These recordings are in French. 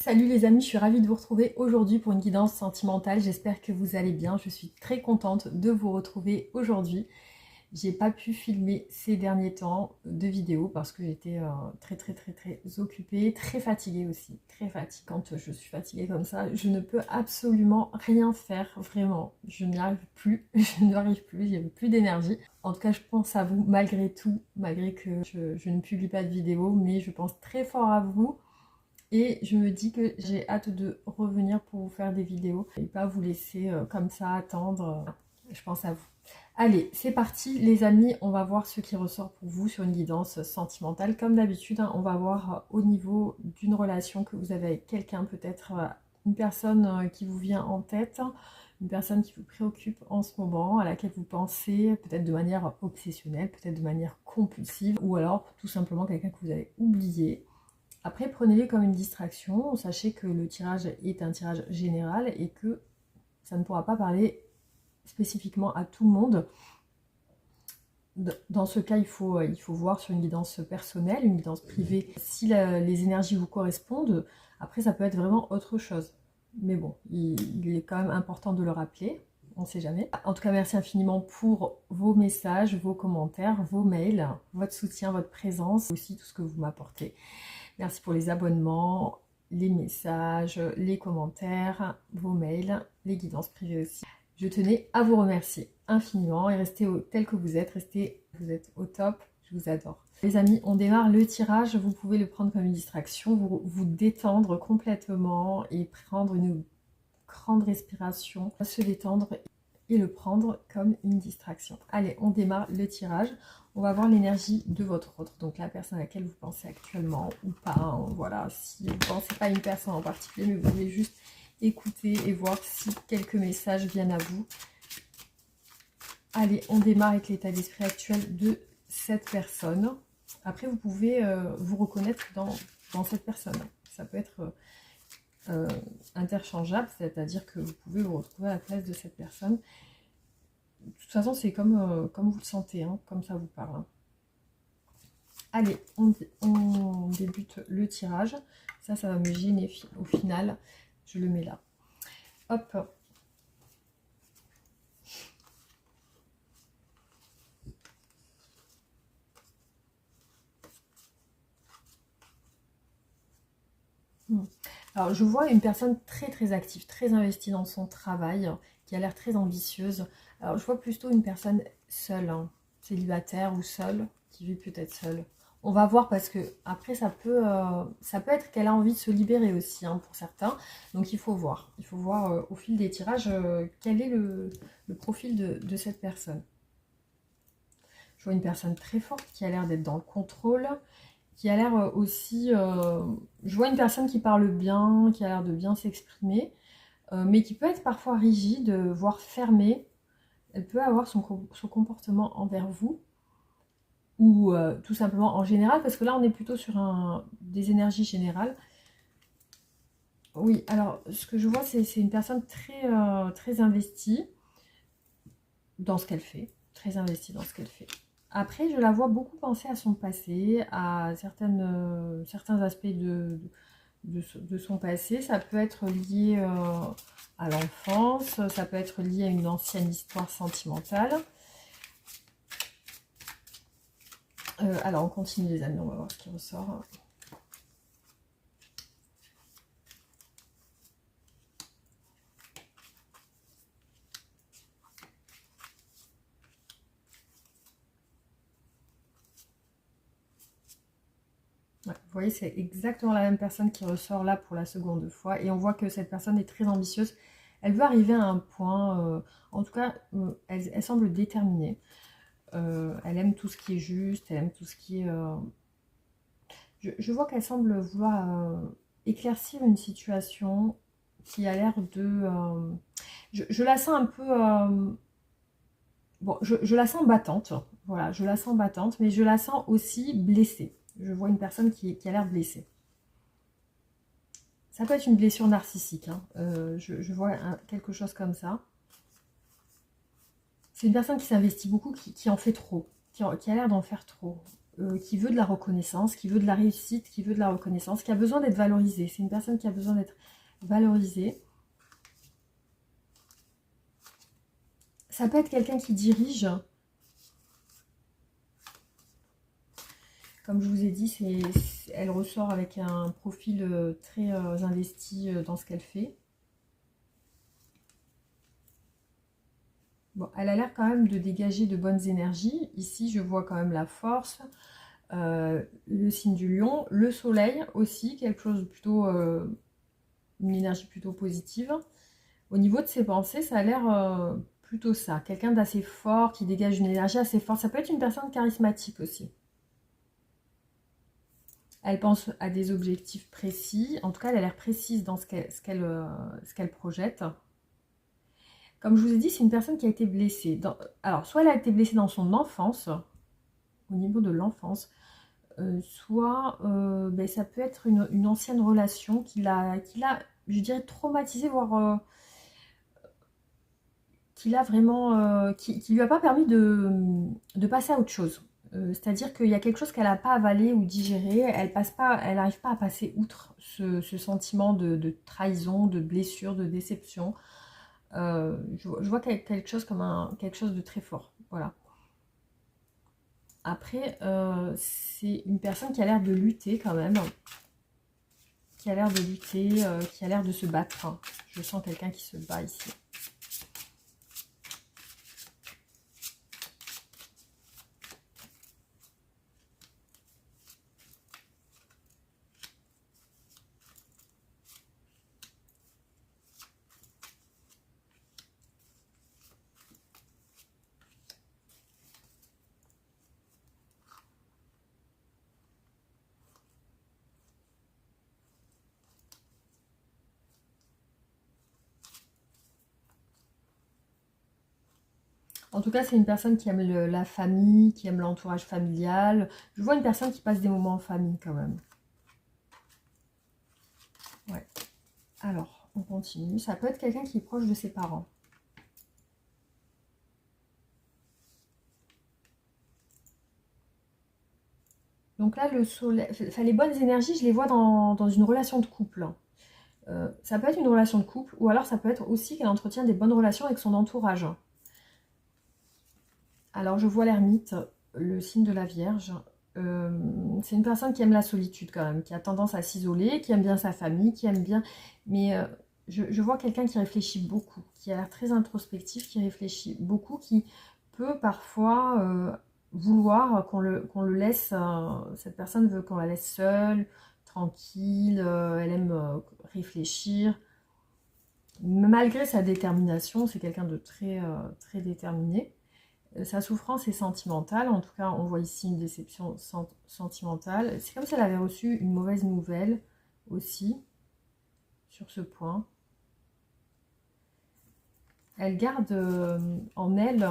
Salut les amis, je suis ravie de vous retrouver aujourd'hui pour une guidance sentimentale. J'espère que vous allez bien. Je suis très contente de vous retrouver aujourd'hui. J'ai pas pu filmer ces derniers temps de vidéos parce que j'étais très occupée, très fatiguée aussi. Très fatiguée. Quand je suis fatiguée comme ça, je ne peux absolument rien faire, vraiment. Je n'y arrive plus, je n'y arrive plus, j'ai plus d'énergie. En tout cas, je pense à vous malgré tout, malgré que je ne publie pas de vidéos, mais je pense très fort à vous. Et je me dis que j'ai hâte de revenir pour vous faire des vidéos et pas vous laisser comme ça attendre. Je pense à vous. Allez, c'est parti les amis, on va voir ce qui ressort pour vous sur une guidance sentimentale. Comme d'habitude, hein, on va voir au niveau d'une relation que vous avez avec quelqu'un, peut-être une personne qui vous vient en tête, une personne qui vous préoccupe en ce moment, à laquelle vous pensez peut-être de manière obsessionnelle, peut-être de manière compulsive, ou alors tout simplement quelqu'un que vous avez oublié. Après, prenez-les comme une distraction. Sachez que le tirage est un tirage général et que ça ne pourra pas parler spécifiquement à tout le monde. Dans ce cas, il faut voir sur une guidance personnelle, une guidance privée, si les énergies vous correspondent. Après, ça peut être vraiment autre chose. Mais bon, il est quand même important de le rappeler. On ne sait jamais. En tout cas, merci infiniment pour vos messages, vos commentaires, vos mails, votre soutien, votre présence, aussi tout ce que vous m'apportez. Merci pour les abonnements, les messages, les commentaires, vos mails, les guidances privées aussi. Je tenais à vous remercier infiniment et restez tel que vous êtes, vous êtes au top, je vous adore. Les amis, on démarre le tirage, vous pouvez le prendre comme une distraction, vous détendre complètement et prendre une grande respiration, se détendre et le prendre comme une distraction. Allez, on démarre le tirage. On va voir l'énergie de votre autre, donc la personne à laquelle vous pensez actuellement ou pas. Hein, voilà, si vous ne pensez pas à une personne en particulier, mais vous voulez juste écouter et voir si quelques messages viennent à vous. Allez, on démarre avec l'état d'esprit actuel de cette personne. Après, vous pouvez vous reconnaître dans cette personne. Ça peut être interchangeable, c'est-à-dire que vous pouvez vous retrouver à la place de cette personne. De toute façon, c'est comme vous le sentez, hein, comme ça vous parle. Hein. Allez, on débute le tirage. Ça va me gêner au final. Je le mets là. Hop. Alors, je vois une personne très active, très investie dans son travail, qui a l'air très ambitieuse. Alors, je vois plutôt une personne seule, hein, célibataire ou seule, qui vit peut-être seule. On va voir parce que après ça peut être qu'elle a envie de se libérer aussi, hein, pour certains. Donc il faut voir. Il faut voir au fil des tirages quel est le profil de cette personne. Je vois une personne très forte qui a l'air d'être dans le contrôle, qui a l'air aussi... je vois une personne qui parle bien, qui a l'air de bien s'exprimer, mais qui peut être parfois rigide, voire fermée. Elle peut avoir son comportement envers vous, ou tout simplement en général, parce que là on est plutôt sur des énergies générales. Oui, alors ce que je vois, c'est une personne très investie dans ce qu'elle fait, très investie dans ce qu'elle fait. Après, je la vois beaucoup penser à son passé, à certains aspects de son passé. Ça peut être lié à l'enfance, ça peut être lié à une ancienne histoire sentimentale. Alors, on continue les amis, on va voir ce qui ressort. Ouais, vous voyez, c'est exactement la même personne qui ressort là pour la seconde fois. Et on voit que cette personne est très ambitieuse. Elle veut arriver à un point, en tout cas, elle semble déterminée. Elle aime tout ce qui est juste, elle aime tout ce qui est... Je vois qu'elle semble vouloir éclaircir une situation qui a l'air de... je la sens un peu... bon, je la sens battante, voilà, je la sens battante, mais je la sens aussi blessée. Je vois une personne qui a l'air blessée. Ça peut être une blessure narcissique, hein. Je vois quelque chose comme ça. C'est une personne qui s'investit beaucoup, qui en fait trop, qui a l'air d'en faire trop. qui veut de la reconnaissance, qui veut de la réussite, qui veut de la reconnaissance, qui a besoin d'être valorisée. C'est une personne qui a besoin d'être valorisée. Ça peut être quelqu'un qui dirige. Comme je vous ai dit, elle ressort avec un profil très investi dans ce qu'elle fait. Bon, elle a l'air quand même de dégager de bonnes énergies. Ici, je vois quand même la force, le signe du lion, le soleil aussi, quelque chose de plutôt, une énergie plutôt positive. Au niveau de ses pensées, ça a l'air plutôt ça. Quelqu'un d'assez fort, qui dégage une énergie assez forte. Ça peut être une personne charismatique aussi. Elle pense à des objectifs précis. En tout cas, elle a l'air précise dans ce qu'elle projette. Comme je vous ai dit, c'est une personne qui a été blessée. Alors, soit elle a été blessée dans son enfance, au niveau de l'enfance, soit ben, ça peut être une ancienne relation qui l'a, je dirais, traumatisée, voire qui l'a vraiment, qui lui a pas permis de passer à autre chose. C'est-à-dire qu'il y a quelque chose qu'elle n'a pas avalé ou digéré, elle n'arrive pas à passer outre ce sentiment de trahison, de blessure, de déception. Je vois quelque chose comme quelque chose de très fort. Voilà. Après, c'est une personne qui a l'air de lutter quand même, qui a l'air de lutter, qui a l'air de se battre. Je sens quelqu'un qui se bat ici. En tout cas, c'est une personne qui aime la famille, qui aime l'entourage familial. Je vois une personne qui passe des moments en famille quand même. Ouais. Alors, on continue. Ça peut être quelqu'un qui est proche de ses parents. Donc là, le soleil, enfin, les bonnes énergies, je les vois dans une relation de couple. Ça peut être une relation de couple, ou alors ça peut être aussi qu'elle entretient des bonnes relations avec son entourage. Alors, je vois l'ermite, le signe de la Vierge. C'est une personne qui aime la solitude quand même, qui a tendance à s'isoler, qui aime bien sa famille, qui aime bien... Mais je vois quelqu'un qui réfléchit beaucoup, qui a l'air très introspectif, qui réfléchit beaucoup, qui peut parfois vouloir qu'on le laisse... cette personne veut qu'on la laisse seule, tranquille, elle aime réfléchir. Malgré sa détermination, c'est quelqu'un de très déterminé. Sa souffrance est sentimentale, en tout cas on voit ici une déception sentimentale. C'est comme si elle avait reçu une mauvaise nouvelle aussi sur ce point. Elle garde en elle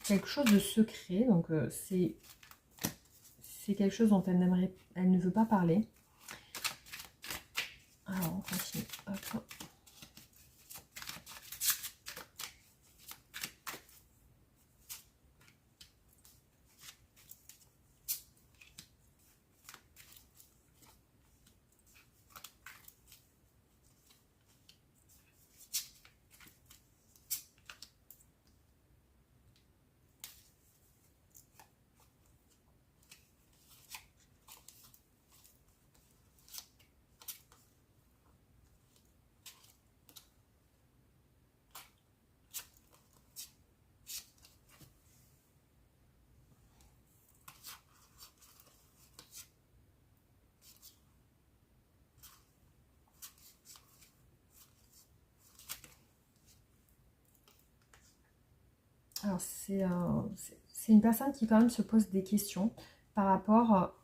quelque chose de secret, donc c'est quelque chose dont elle ne veut pas parler. Alors on continue. Hop. Alors c'est une personne qui quand même se pose des questions par rapport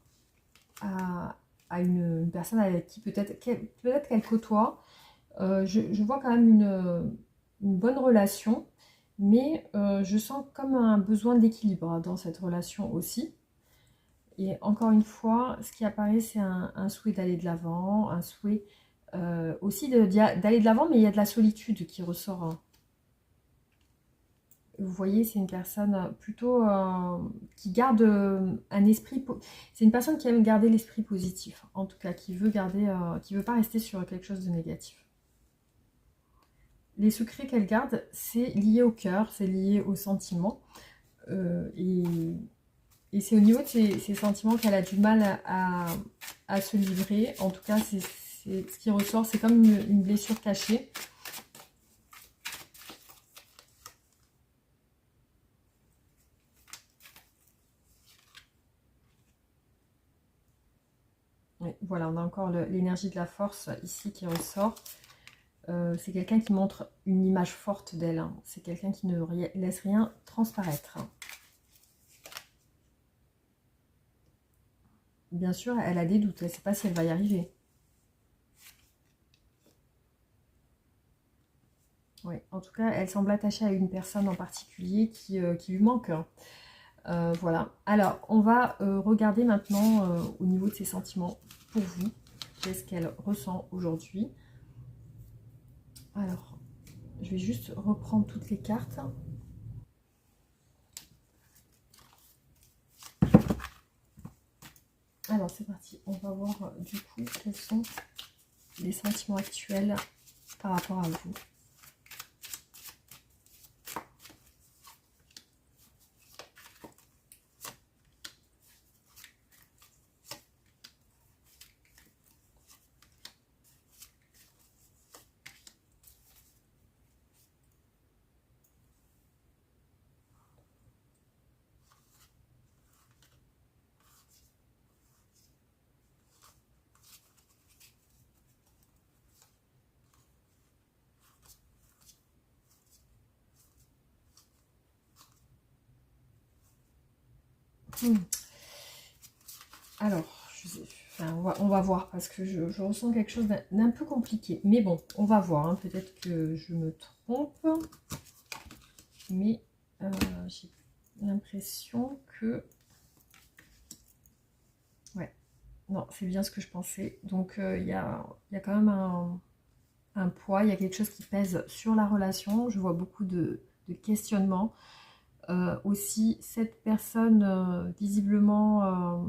à une personne avec qui peut-être qu'elle côtoie. Je vois quand même une bonne relation, mais je sens comme un besoin d'équilibre dans cette relation aussi. Et encore une fois, ce qui apparaît, c'est un souhait d'aller de l'avant, un souhait aussi d'aller de l'avant, mais il y a de la solitude qui ressort. vous voyez, c'est une personne plutôt qui garde un esprit... C'est une personne qui aime garder l'esprit positif, en tout cas, qui veut garder, qui veut pas rester sur quelque chose de négatif. Les secrets qu'elle garde, c'est lié au cœur, c'est lié aux sentiments. Et c'est au niveau de ces sentiments qu'elle a du mal à se livrer. En tout cas, c'est ce qui ressort, c'est comme une blessure cachée. Oui, voilà, on a encore l'énergie de la force ici qui ressort. C'est quelqu'un qui montre une image forte d'elle. Hein. C'est quelqu'un qui ne laisse rien transparaître. Bien sûr, elle a des doutes. Elle ne sait pas si elle va y arriver. Oui, en tout cas, elle semble attachée à une personne en particulier qui lui manque. Voilà. Alors, on va regarder maintenant au niveau de ses sentiments pour vous. Qu'est-ce qu'elle ressent aujourd'hui? Alors, je vais juste reprendre toutes les cartes. Alors, c'est parti. On va voir du coup quels sont les sentiments actuels par rapport à vous. Alors, on va voir parce que je ressens quelque chose d'un peu compliqué. Mais bon, on va voir. Hein. Peut-être que je me trompe. Mais j'ai l'impression que... Ouais, non, c'est bien ce que je pensais. Donc, il y a quand même un poids. Il y a quelque chose qui pèse sur la relation. Je vois beaucoup de questionnements. Aussi, cette personne, visiblement...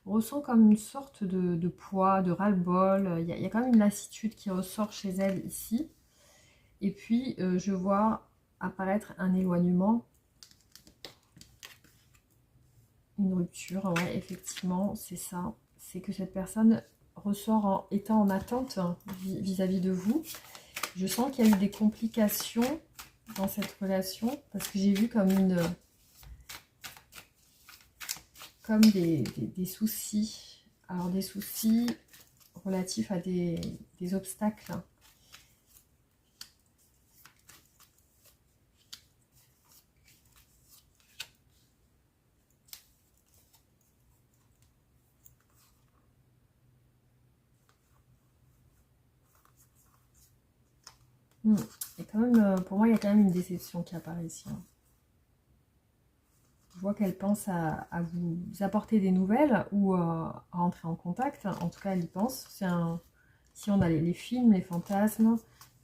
ressent comme une sorte de poids, de ras-le-bol. Il y a quand même une lassitude qui ressort chez elle ici. Et puis, je vois apparaître un éloignement, une rupture. Ouais, effectivement, c'est ça. C'est que cette personne ressort étant en attente vis-à-vis de vous. Je sens qu'il y a eu des complications dans cette relation parce que j'ai vu comme des soucis. Alors, des soucis relatifs à des obstacles. Et quand même, pour moi, il y a quand même une déception qui apparaît ici. Hein. Je vois qu'elle pense à vous apporter des nouvelles ou à rentrer en contact. En tout cas, elle y pense. Si on a les films, les fantasmes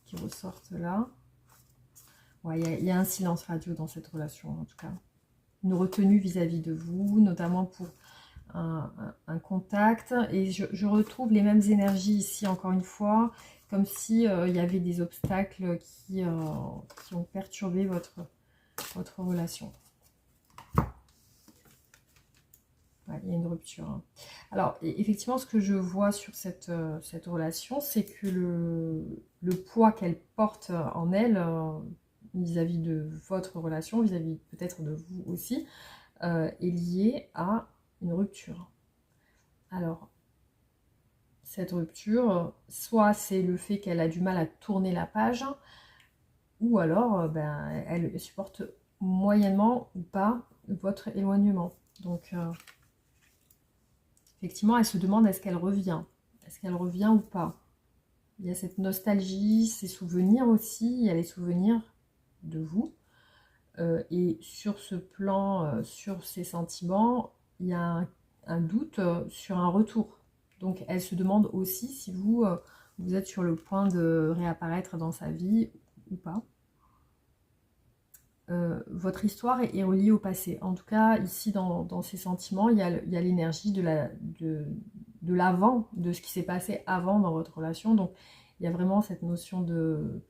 qui ressortent là. Ouais, il y a un silence radio dans cette relation, en tout cas. Une retenue vis-à-vis de vous, notamment pour un contact. Et je retrouve les mêmes énergies ici, encore une fois, comme si il y avait des obstacles qui ont perturbé votre relation. Ouais, il y a une rupture. Hein. Alors, effectivement, ce que je vois sur cette relation, c'est que le poids qu'elle porte en elle, vis-à-vis de votre relation, vis-à-vis peut-être de vous aussi, est lié à une rupture. Alors, cette rupture, soit c'est le fait qu'elle a du mal à tourner la page, ou alors elle supporte moyennement ou pas votre éloignement. Donc, effectivement, elle se demande est-ce qu'elle revient. Est-ce qu'elle revient ou pas? Il y a cette nostalgie, ces souvenirs aussi, il y a les souvenirs de vous. Et sur ce plan, sur ces sentiments, il y a un doute sur un retour. Donc elle se demande aussi si vous êtes sur le point de réapparaître dans sa vie ou pas. votre histoire est reliée au passé. En tout cas, ici, dans ces sentiments, il y a l'énergie de l'avant, de ce qui s'est passé avant dans votre relation. Donc, il y a vraiment cette notion de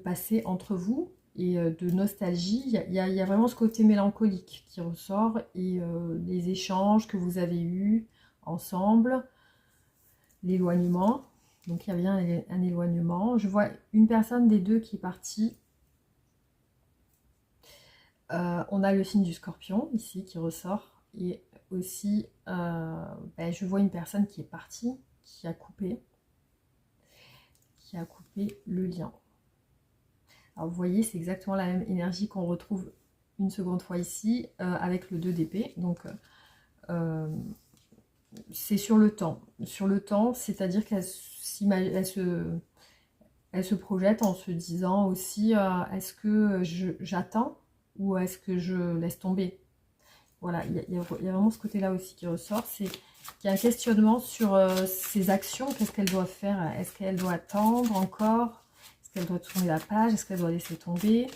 passé entre vous et de nostalgie. Il y a vraiment ce côté mélancolique qui ressort et les échanges que vous avez eus ensemble, l'éloignement. Donc, il y a bien un éloignement. Je vois une personne des deux qui est partie. On a le signe du Scorpion ici qui ressort et aussi je vois une personne qui est partie, qui a coupé le lien. Alors vous voyez, c'est exactement la même énergie qu'on retrouve une seconde fois ici avec le 2 d'épée. Donc c'est sur le temps. Sur le temps, c'est-à-dire qu'elle elle se projette en se disant aussi est-ce que j'attends ou est-ce que je laisse tomber? Voilà, il y a vraiment ce côté-là aussi qui ressort, c'est qu'il y a un questionnement sur ses actions, qu'est-ce qu'elle doit faire? Est-ce qu'elle doit attendre encore? Est-ce qu'elle doit tourner la page? Est-ce qu'elle doit laisser tomber?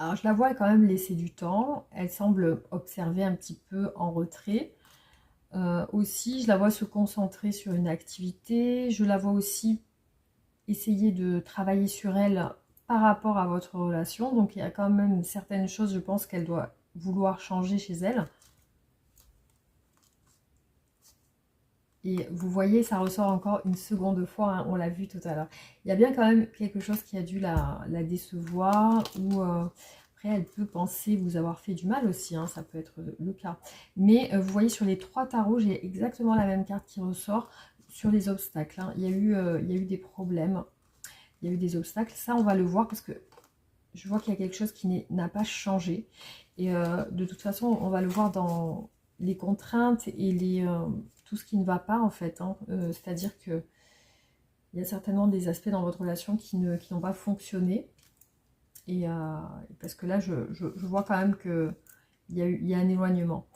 Alors je la vois quand même laisser du temps, elle semble observer un petit peu en retrait. Aussi, je la vois se concentrer sur une activité, je la vois aussi essayer de travailler sur elle par rapport à votre relation. Donc il y a quand même certaines choses, je pense, qu'elle doit vouloir changer chez elle. Et vous voyez, ça ressort encore une seconde fois, hein, on l'a vu tout à l'heure. Il y a bien quand même quelque chose qui a dû la décevoir, ou après elle peut penser vous avoir fait du mal aussi, hein, ça peut être le cas. Mais vous voyez sur les 3 tarots, j'ai exactement la même carte qui ressort sur les obstacles, hein. Il y a eu des problèmes, il y a eu des obstacles, ça on va le voir parce que je vois qu'il y a quelque chose qui n'a pas changé. Et de toute façon, on va le voir dans les contraintes et tout ce qui ne va pas en fait, hein. C'est-à-dire que il y a certainement des aspects dans votre relation qui n'ont pas fonctionné. Et parce que là, je vois quand même qu'il y a un éloignement.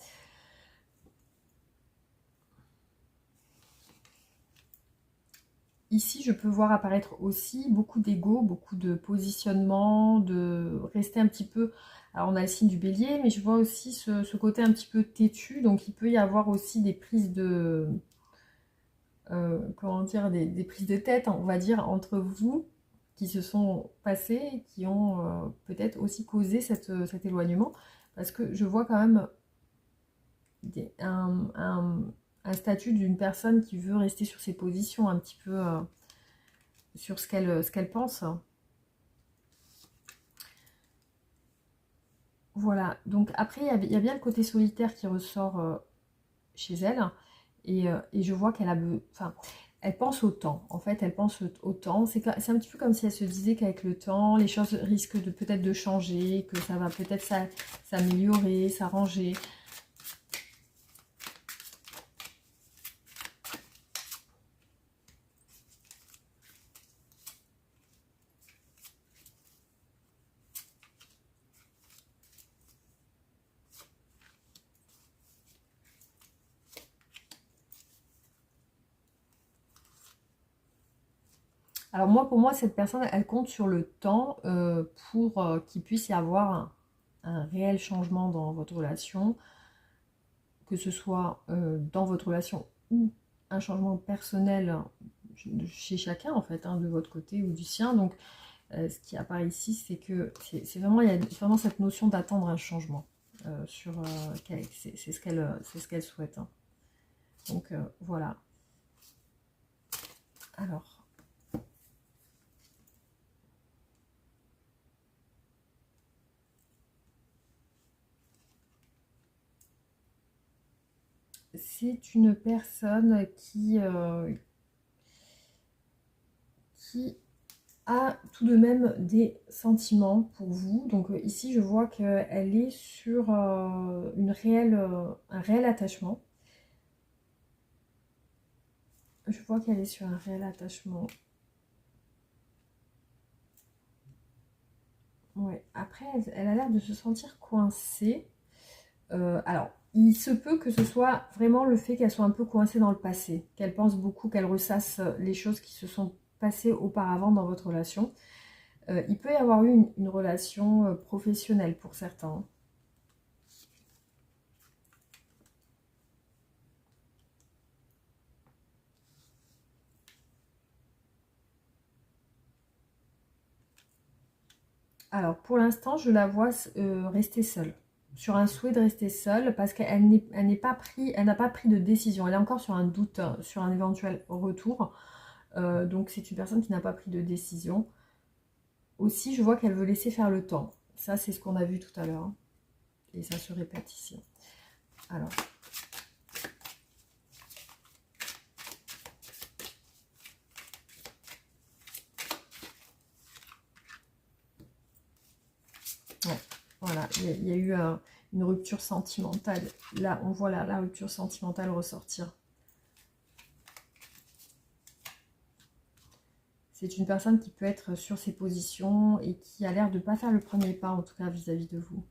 Ici, je peux voir apparaître aussi beaucoup d'ego, beaucoup de positionnement, de rester un petit peu... Alors, on a le signe du bélier, mais je vois aussi ce côté un petit peu têtu. Donc, il peut y avoir aussi des prises de... comment dire, des prises de tête, on va dire, entre vous, qui se sont passées et qui ont peut-être aussi causé cet éloignement. Parce que je vois quand même un statut d'une personne qui veut rester sur ses positions, un petit peu sur ce qu'elle pense. Voilà, donc après, il y a bien le côté solitaire qui ressort chez elle. Et je vois qu'elle a... Enfin, elle pense au temps. En fait, elle pense au temps. C'est un petit peu comme si elle se disait qu'avec le temps, les choses risquent de peut-être de changer, que ça va peut-être s'améliorer, s'arranger. Alors moi, pour moi, cette personne, elle compte sur le temps pour qu'il puisse y avoir un réel changement dans votre relation, que ce soit dans votre relation ou un changement personnel chez chacun, en fait, hein, de votre côté ou du sien. Donc, ce qui apparaît ici, c'est que c'est vraiment, il y a vraiment cette notion d'attendre un changement. C'est ce qu'elle souhaite, hein. Donc, voilà. Alors... c'est une personne qui a tout de même des sentiments pour vous. Donc ici, je vois qu'elle est sur un réel attachement. Je vois qu'elle est sur un réel attachement. Ouais. Après, elle a l'air de se sentir coincée. Alors, il se peut que ce soit vraiment le fait qu'elle soit un peu coincée dans le passé, qu'elle pense beaucoup, qu'elle ressasse les choses qui se sont passées auparavant dans votre relation. Il peut y avoir eu une relation professionnelle pour certains. Alors, pour l'instant, je la vois rester seule, sur un souhait de rester seule, parce qu'elle elle n'a pas pris de décision. Elle est encore sur un doute, sur un éventuel retour. Donc, c'est une personne qui n'a pas pris de décision. Aussi, je vois qu'elle veut laisser faire le temps. Ça, c'est ce qu'on a vu tout à l'heure, hein. Et ça se répète ici. Alors, ouais, voilà, il y a eu une rupture sentimentale. Là, on voit la rupture sentimentale ressortir. C'est une personne qui peut être sur ses positions et qui a l'air de ne pas faire le premier pas, en tout cas vis-à-vis de vous.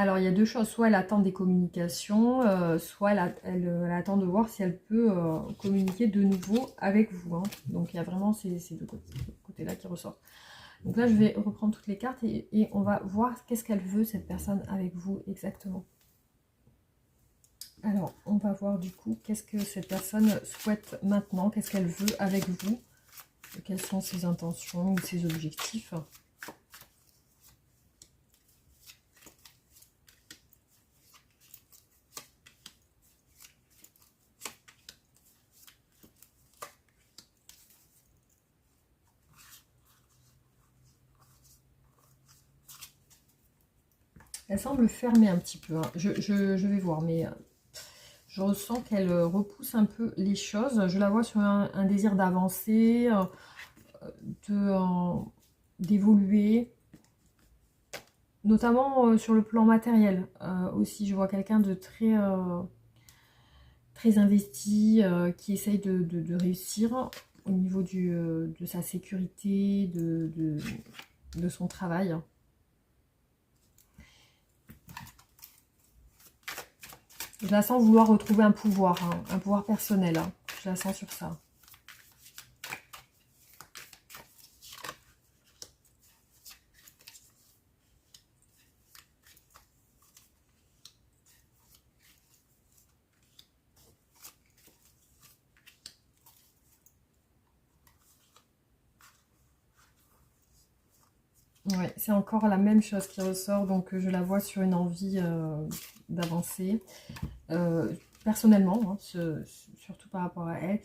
Alors, il y a deux choses. Soit elle attend des communications, soit elle attend de voir si elle peut communiquer de nouveau avec vous, hein. Donc, il y a vraiment ces deux côtés-là qui ressortent. Donc là, je vais reprendre toutes les cartes et on va voir qu'est-ce qu'elle veut, cette personne, avec vous exactement. Alors, on va voir du coup qu'est-ce que cette personne souhaite maintenant, qu'est-ce qu'elle veut avec vous, quelles sont ses intentions ou ses objectifs. Elle semble fermée un petit peu, hein. Je vais voir, mais je ressens qu'elle repousse un peu les choses. Je la vois sur un désir d'avancer, d'évoluer, notamment sur le plan matériel. Aussi, je vois quelqu'un de très investi, qui essaye de réussir au niveau de sa sécurité, de son travail. Je la sens vouloir retrouver un pouvoir, hein, un pouvoir personnel, hein. Je la sens sur ça. Ouais, c'est encore la même chose qui ressort, donc je la vois sur une envie d'avancer. Personnellement, hein, surtout par rapport à elle.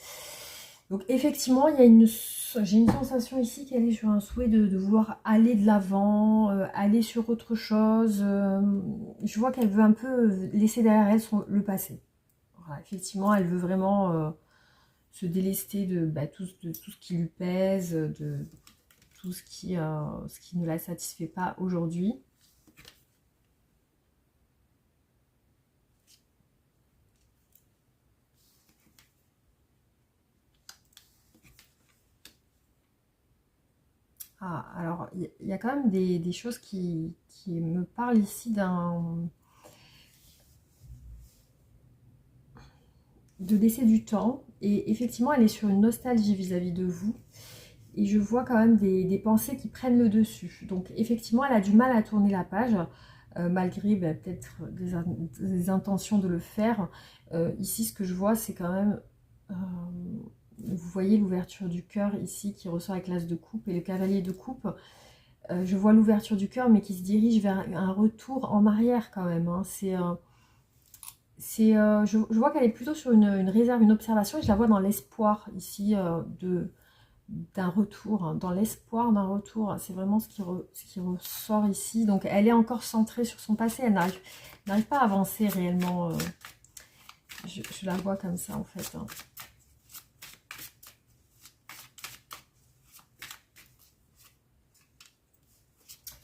Donc effectivement, j'ai une sensation ici qu'elle est sur un souhait de vouloir aller de l'avant, aller sur autre chose. Je vois qu'elle veut un peu laisser derrière elle le passé. Voilà, effectivement, elle veut vraiment se délester de tout ce qui lui pèse, de tout ce qui ne la satisfait pas aujourd'hui. Ah, alors, il y a quand même des choses qui me parlent ici de laisser du temps. Et effectivement, elle est sur une nostalgie vis-à-vis de vous. Et je vois quand même des pensées qui prennent le dessus. Donc, effectivement, elle a du mal à tourner la page, malgré peut-être des intentions de le faire. Ici, ce que je vois, c'est quand même... vous voyez l'ouverture du cœur ici qui ressort avec l'as de coupe et le cavalier de coupe. Je vois l'ouverture du cœur, mais qui se dirige vers un retour en arrière quand même, hein. Je vois qu'elle est plutôt sur une réserve, une observation, et je la vois dans l'espoir ici d'un retour, hein, dans l'espoir d'un retour. C'est vraiment ce qui ressort ici. Donc elle est encore centrée sur son passé, elle n'arrive pas à avancer réellement. Je la vois comme ça en fait, hein.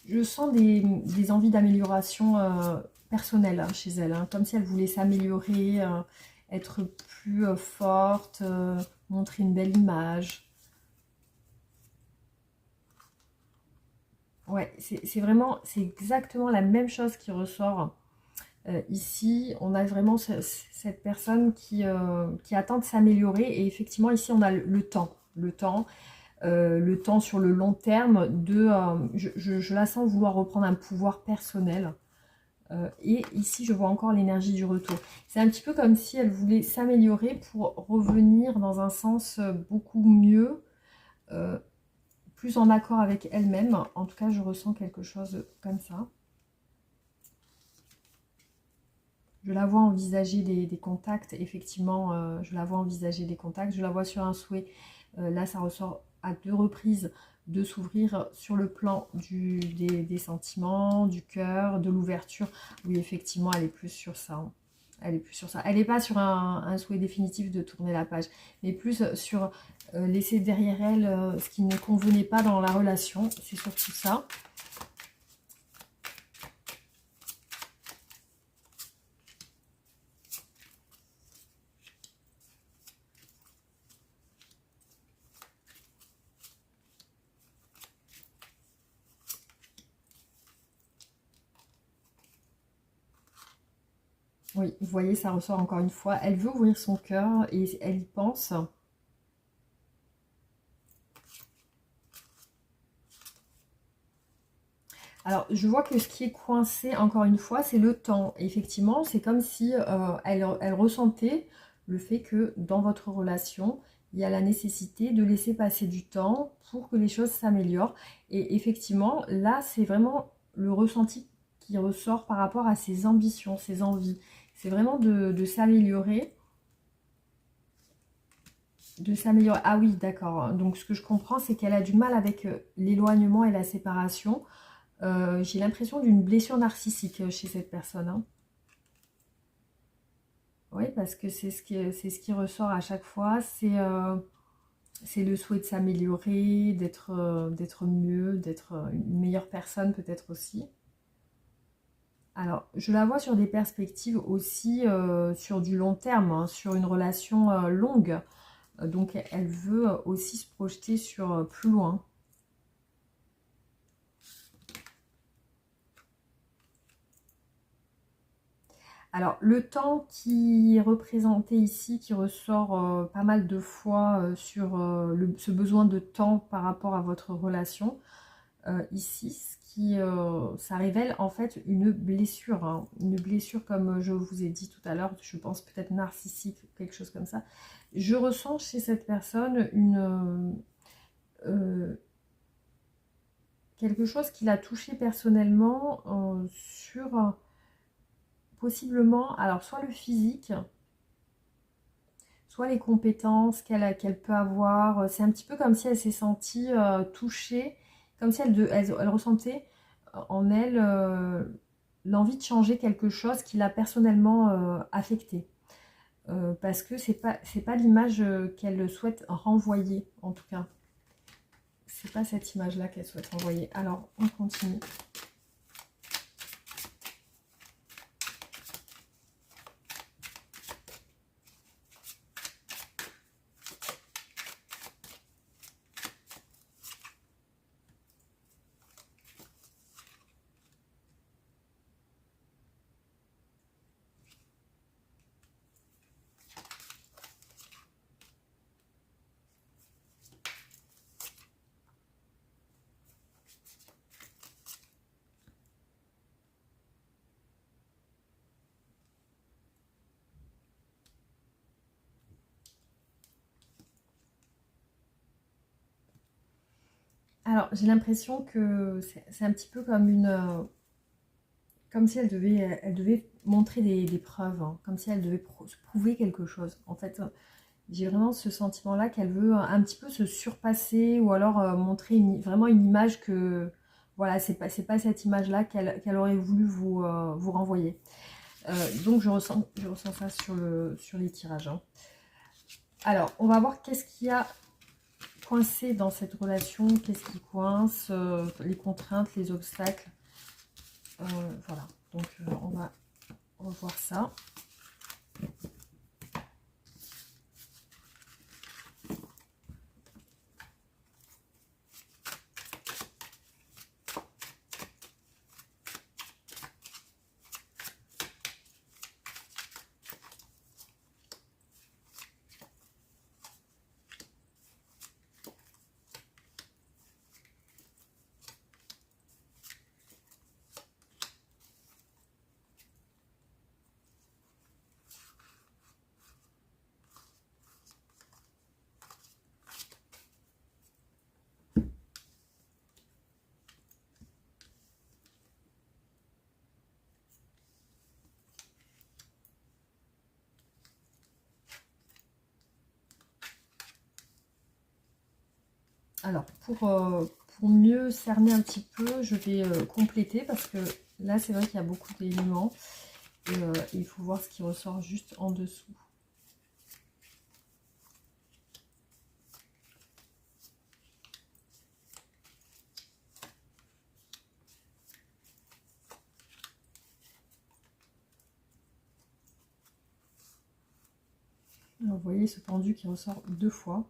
Je sens des envies d'amélioration personnelle, hein, chez elle, hein, comme si elle voulait s'améliorer, être plus forte, montrer une belle image. Ouais, c'est vraiment, c'est exactement la même chose qui ressort ici. On a vraiment cette personne qui attend de s'améliorer, et effectivement ici on a le temps. Le temps sur le long terme je la sens vouloir reprendre un pouvoir personnel. Et ici, je vois encore l'énergie du retour. C'est un petit peu comme si elle voulait s'améliorer pour revenir dans un sens beaucoup mieux, euh, plus en accord avec elle-même. En tout cas, je ressens quelque chose comme ça. Je la vois envisager des contacts, effectivement, je la vois envisager des contacts. Je la vois sur un souhait. Là, ça ressort à 2 reprises de s'ouvrir sur le plan des sentiments, du cœur, de l'ouverture. Oui, effectivement, elle est plus sur ça, hein. Elle est plus sur ça. Elle n'est pas sur un souhait définitif de tourner la page, mais plus sur laisser derrière elle ce qui ne convenait pas dans la relation. C'est surtout ça. Oui, vous voyez, ça ressort encore une fois. Elle veut ouvrir son cœur et elle y pense. Alors, je vois que ce qui est coincé, encore une fois, c'est le temps. Et effectivement, c'est comme si elle ressentait le fait que dans votre relation, il y a la nécessité de laisser passer du temps pour que les choses s'améliorent. Et effectivement, là, c'est vraiment le ressenti qui ressort par rapport à ses ambitions, ses envies. C'est vraiment de s'améliorer. De s'améliorer. Ah oui, d'accord. Donc, ce que je comprends, c'est qu'elle a du mal avec l'éloignement et la séparation. J'ai l'impression d'une blessure narcissique chez cette personne, hein. Oui, parce que c'est ce qui ressort à chaque fois. C'est le souhait de s'améliorer, d'être mieux, d'être une meilleure personne peut-être aussi. Alors, je la vois sur des perspectives aussi sur du long terme, hein, sur une relation longue. Donc, elle veut aussi se projeter sur plus loin. Alors, le temps qui est représenté ici, qui ressort pas mal de fois sur ce besoin de temps par rapport à votre relation, ici, ça révèle en fait une blessure, hein. Une blessure comme je vous ai dit tout à l'heure, je pense peut-être narcissique, quelque chose comme ça. Je ressens chez cette personne quelque chose qui l'a touché personnellement sur possiblement, alors soit le physique, soit les compétences qu'elle peut avoir. C'est un petit peu comme si elle s'est sentie touchée, comme si elle ressentait en elle l'envie de changer quelque chose qui l'a personnellement affectée. Parce que c'est pas l'image qu'elle souhaite renvoyer, en tout cas. C'est pas cette image-là qu'elle souhaite renvoyer. Alors, on continue. Alors, j'ai l'impression que c'est un petit peu comme comme si elle devait montrer des preuves, hein, comme si elle devait se prouver quelque chose. En fait, J'ai vraiment ce sentiment-là qu'elle veut un petit peu se surpasser ou alors montrer vraiment une image que, voilà, c'est pas cette image-là qu'elle aurait voulu vous renvoyer. Donc je ressens ça sur les tirages, hein. Alors, on va voir qu'est-ce qu'il y a coincé dans cette relation, qu'est-ce qui coince, les contraintes, les obstacles. Voilà, donc on va revoir ça. Alors, pour mieux cerner un petit peu, je vais compléter parce que là, c'est vrai qu'il y a beaucoup d'éléments et il faut voir ce qui ressort juste en dessous. Alors, vous voyez ce pendu qui ressort 2 fois.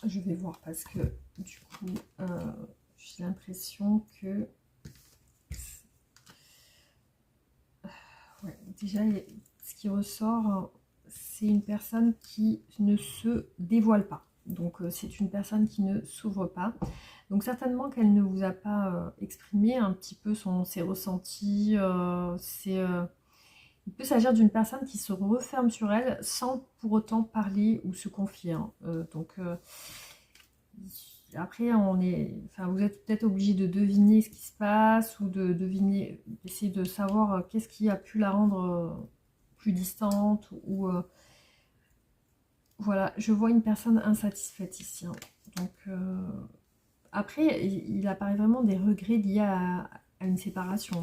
Je vais voir parce que du coup, j'ai l'impression que... Ouais, déjà, ce qui ressort, c'est une personne qui ne se dévoile pas. Donc, c'est une personne qui ne s'ouvre pas. Donc, certainement qu'elle ne vous a pas exprimé un petit peu ses ressentis. Il peut s'agir d'une personne qui se referme sur elle sans pour autant parler ou se confier, hein. Après, vous êtes peut-être obligé de deviner ce qui se passe ou de deviner, d'essayer de savoir qu'est-ce qui a pu la rendre plus distante ou voilà, je vois une personne insatisfaite ici, hein. Donc après, il apparaît vraiment des regrets liés à une séparation.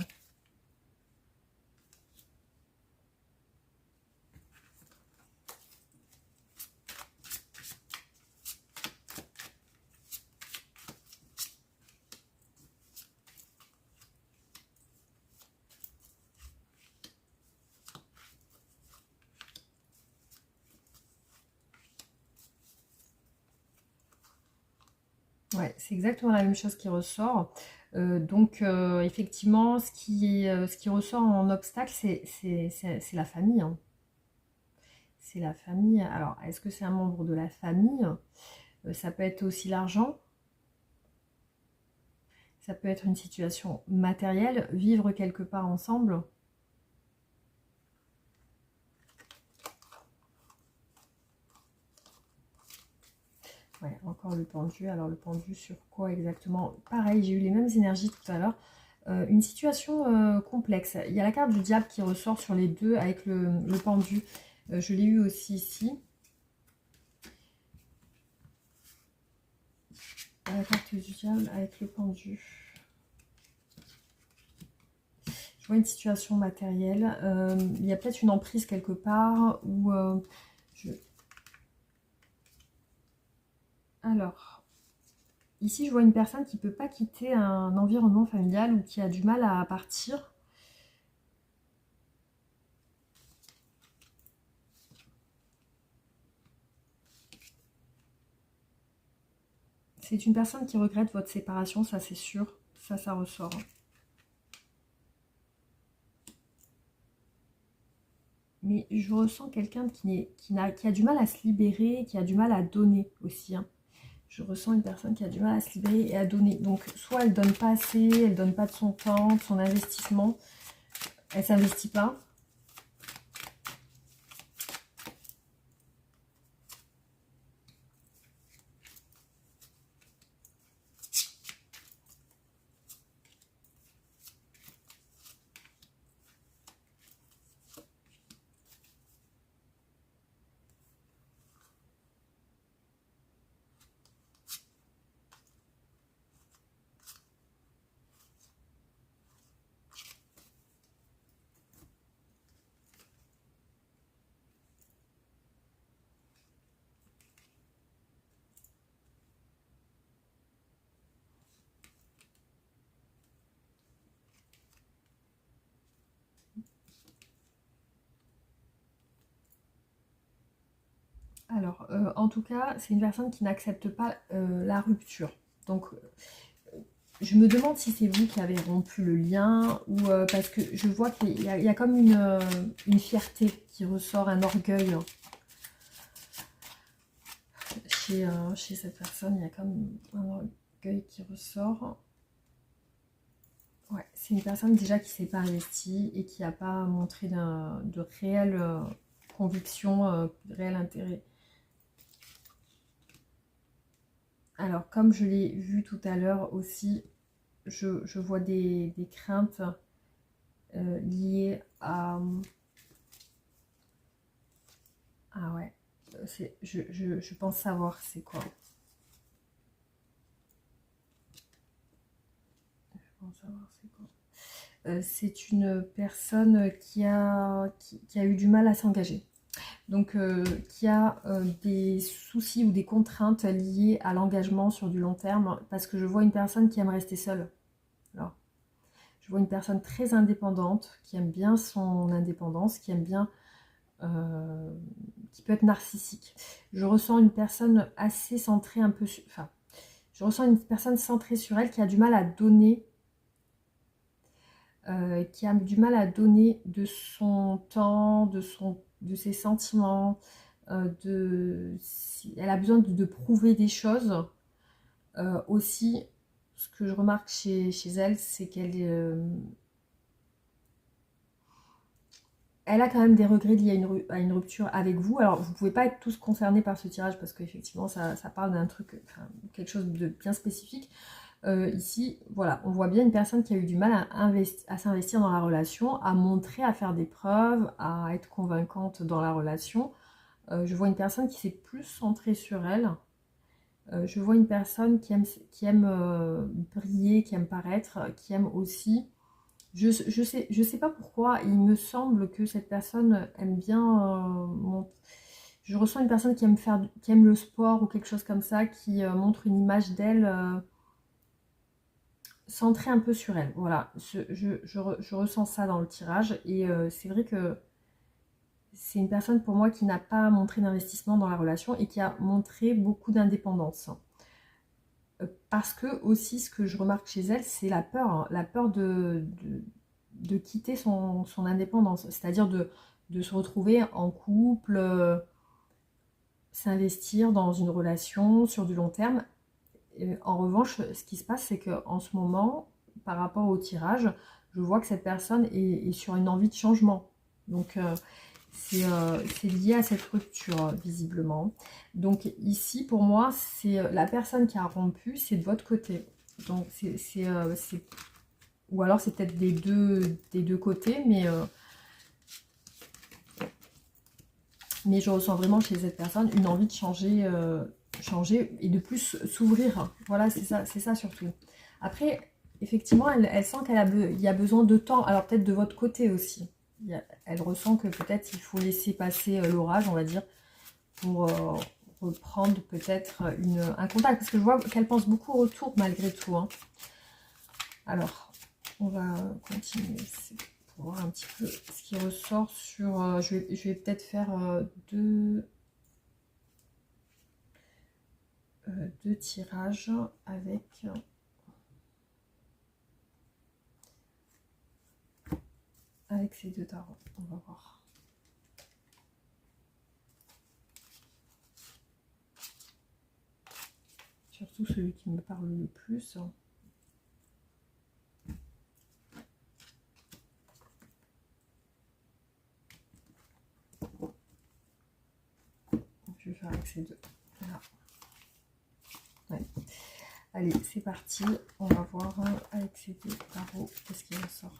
Ouais, c'est exactement la même chose qui ressort. Effectivement, ce qui ressort en obstacle, c'est la famille, hein. C'est la famille. Alors, est-ce que c'est un membre de la famille? Ça peut être aussi l'argent. Ça peut être une situation matérielle, vivre quelque part ensemble. Ouais, encore le pendu. Alors le pendu sur quoi exactement? Pareil, j'ai eu les mêmes énergies tout à l'heure. Une situation complexe. Il y a la carte du diable qui ressort sur les deux avec le pendu. Je l'ai eu aussi ici. La carte du diable avec le pendu. Je vois une situation matérielle. Il y a peut-être une emprise quelque part ou Alors, ici je vois une personne qui ne peut pas quitter un environnement familial ou qui a du mal à partir. C'est une personne qui regrette votre séparation, ça c'est sûr. Ça ressort. Mais je ressens quelqu'un qui a du mal à se libérer, qui a du mal à donner aussi, hein. Je ressens une personne qui a du mal à se libérer et à donner. Donc, soit elle donne pas assez, elle donne pas de son temps, de son investissement. Elle s'investit pas. Alors, en tout cas, c'est une personne qui n'accepte pas la rupture. Donc, je me demande si c'est vous qui avez rompu le lien ou parce que je vois qu'il y a comme une fierté qui ressort, un orgueil chez cette personne. Il y a comme un orgueil qui ressort. Ouais, c'est une personne déjà qui ne s'est pas investie et qui n'a pas montré de réelle conviction, de réel intérêt. Alors, comme je l'ai vu tout à l'heure aussi, je vois des craintes liées à... Ah ouais, je pense savoir c'est quoi. Je pense savoir c'est quoi. C'est une personne qui a eu du mal à s'engager. Donc, qui a des soucis ou des contraintes liées à l'engagement sur du long terme, parce que je vois une personne qui aime rester seule. Alors, je vois une personne très indépendante, qui aime bien son indépendance, qui aime bien, qui peut être narcissique. Je ressens une personne assez centrée un peu sur... Enfin, je ressens une personne centrée sur elle qui a du mal à donner, de son temps, de ses sentiments, elle a besoin de prouver des choses. Aussi, ce que je remarque chez elle, c'est qu'elle elle a quand même des regrets liés à une rupture avec vous. Alors, vous ne pouvez pas être tous concernés par ce tirage parce qu'effectivement, ça parle d'un truc, enfin, quelque chose de bien spécifique. Ici, voilà, on voit bien une personne qui a eu du mal à s'investir dans la relation, à montrer, à faire des preuves, à être convaincante dans la relation. Je vois une personne qui s'est plus centrée sur elle. Je vois une personne qui aime briller, qui aime paraître, qui aime aussi... je sais pas pourquoi, il me semble que cette personne aime bien... je ressens une personne qui aime le sport ou quelque chose comme ça, qui montre une image d'elle centrée un peu sur elle. Voilà, je ressens ça dans le tirage et c'est vrai que c'est une personne pour moi qui n'a pas montré d'investissement dans la relation et qui a montré beaucoup d'indépendance. Parce que aussi ce que je remarque chez elle, c'est la peur, hein, la peur de quitter son indépendance, c'est-à-dire de se retrouver en couple, s'investir dans une relation sur du long terme. Et en revanche, ce qui se passe, c'est qu'en ce moment, par rapport au tirage, je vois que cette personne est sur une envie de changement. Donc, c'est lié à cette rupture, visiblement. Donc, ici, pour moi, c'est la personne qui a rompu, c'est de votre côté. Donc, ou alors, c'est peut-être des deux côtés, mais je ressens vraiment chez cette personne une envie de changer, changer et de plus s'ouvrir. Voilà, c'est ça surtout. Après, effectivement, elle sent il y a besoin de temps. Alors peut-être de votre côté aussi. Elle ressent que peut-être il faut laisser passer l'orage, on va dire, pour reprendre peut-être un contact. Parce que je vois qu'elle pense beaucoup au retour malgré tout, hein. Alors, on va continuer pour voir un petit peu ce qui ressort sur... je vais peut-être faire deux tirages avec ces deux tarots. On va voir. Surtout celui qui me parle le plus. faire avec ces deux. Voilà. Ouais. Allez, c'est parti. On va voir avec ces deux tarots qu'est-ce qui ressort.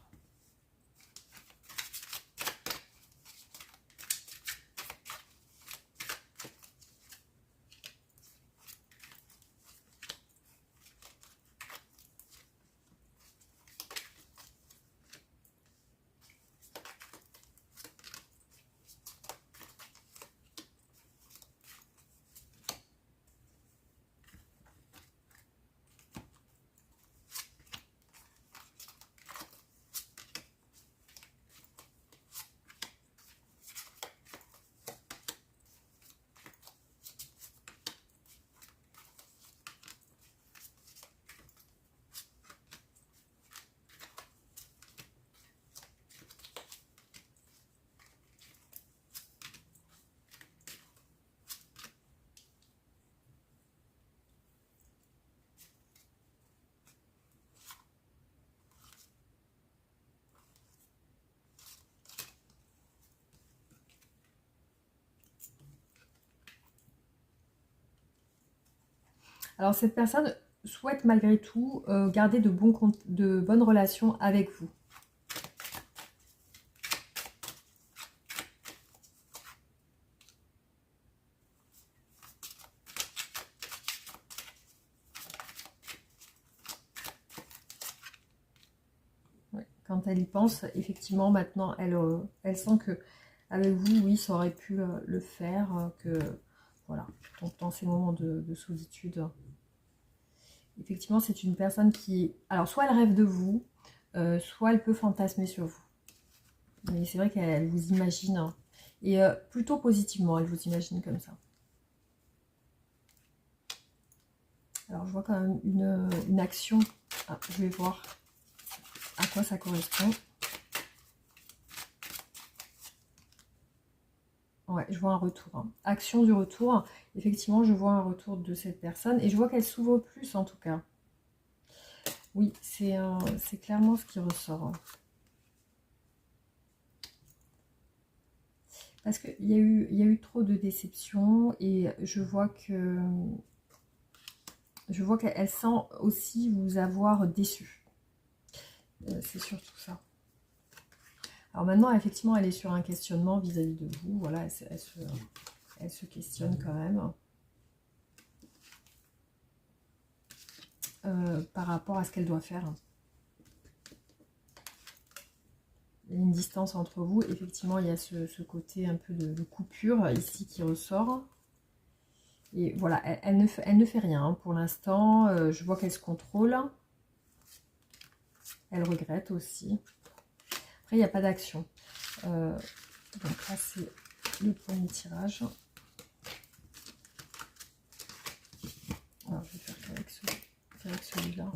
Alors cette personne souhaite malgré tout garder de bonnes relations avec vous. Ouais. Quand elle y pense, effectivement, maintenant, elle sent que avec vous, oui, ça aurait pu le faire, que voilà, donc dans ces moments de solitude. Effectivement, c'est une personne qui... Alors, soit elle rêve de vous, soit elle peut fantasmer sur vous. Mais c'est vrai qu'elle vous imagine, hein, et plutôt positivement, elle vous imagine comme ça. Alors, je vois quand même une action. Ah, je vais voir à quoi ça correspond. Ouais, je vois un retour. Hein. Action du retour. Effectivement, je vois un retour de cette personne. Et je vois qu'elle s'ouvre plus, en tout cas. Oui, c'est clairement ce qui ressort. Hein. Parce qu'il y a eu trop de déceptions. Et je vois qu'elle sent aussi vous avoir déçu. C'est surtout ça. Alors maintenant, effectivement, elle est sur un questionnement vis-à-vis de vous. Voilà, elle se questionne quand même. Par rapport à ce qu'elle doit faire. Il y a une distance entre vous. Effectivement, il y a ce côté un peu de coupure ici qui ressort. Et voilà, elle ne fait rien hein, pour l'instant. Je vois qu'elle se contrôle. Elle regrette aussi. Après, il n'y a pas d'action. Donc là, c'est le premier tirage. Alors, je vais faire qu'avec celui-là.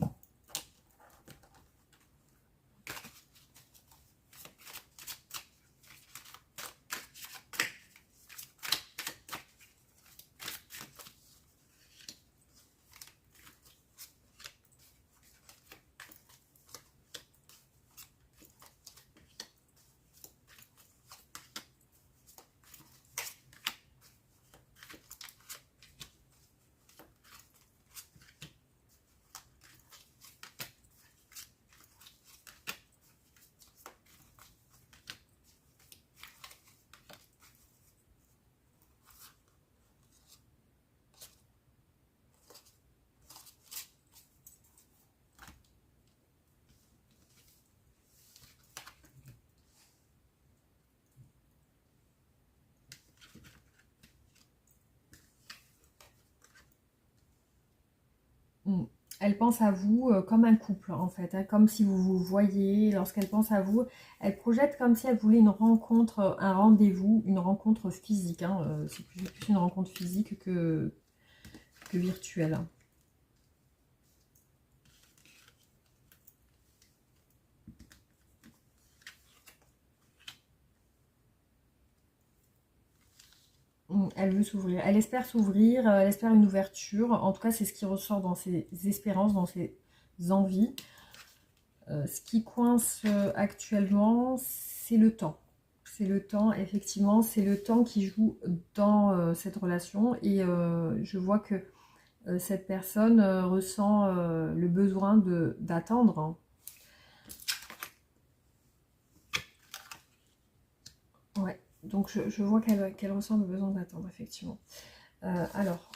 Elle pense à vous comme un couple en fait, hein, comme si vous vous voyez. Lorsqu'elle pense à vous, elle projette comme si elle voulait une rencontre, un rendez-vous, une rencontre physique. Hein, c'est plus une rencontre physique que virtuelle. Elle veut s'ouvrir, elle espère s'ouvrir, elle espère une ouverture. En tout cas, c'est ce qui ressort dans ses espérances, dans ses envies. Ce qui coince actuellement, c'est le temps. C'est le temps, effectivement, c'est le temps qui joue dans cette relation. Et je vois que cette personne ressent le besoin d'attendre, hein. Ouais, donc je vois qu'elle ressent le besoin d'attendre, effectivement. Alors,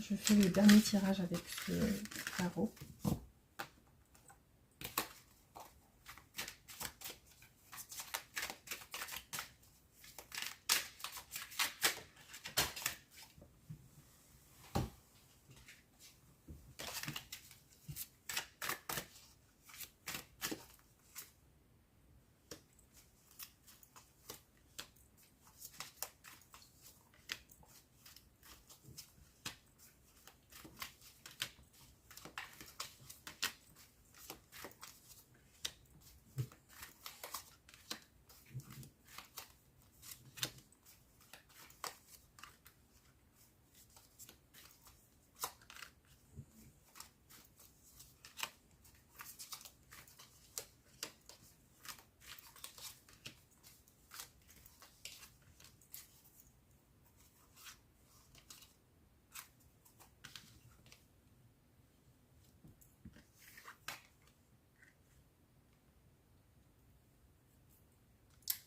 je fais le dernier tirage avec ce tarot.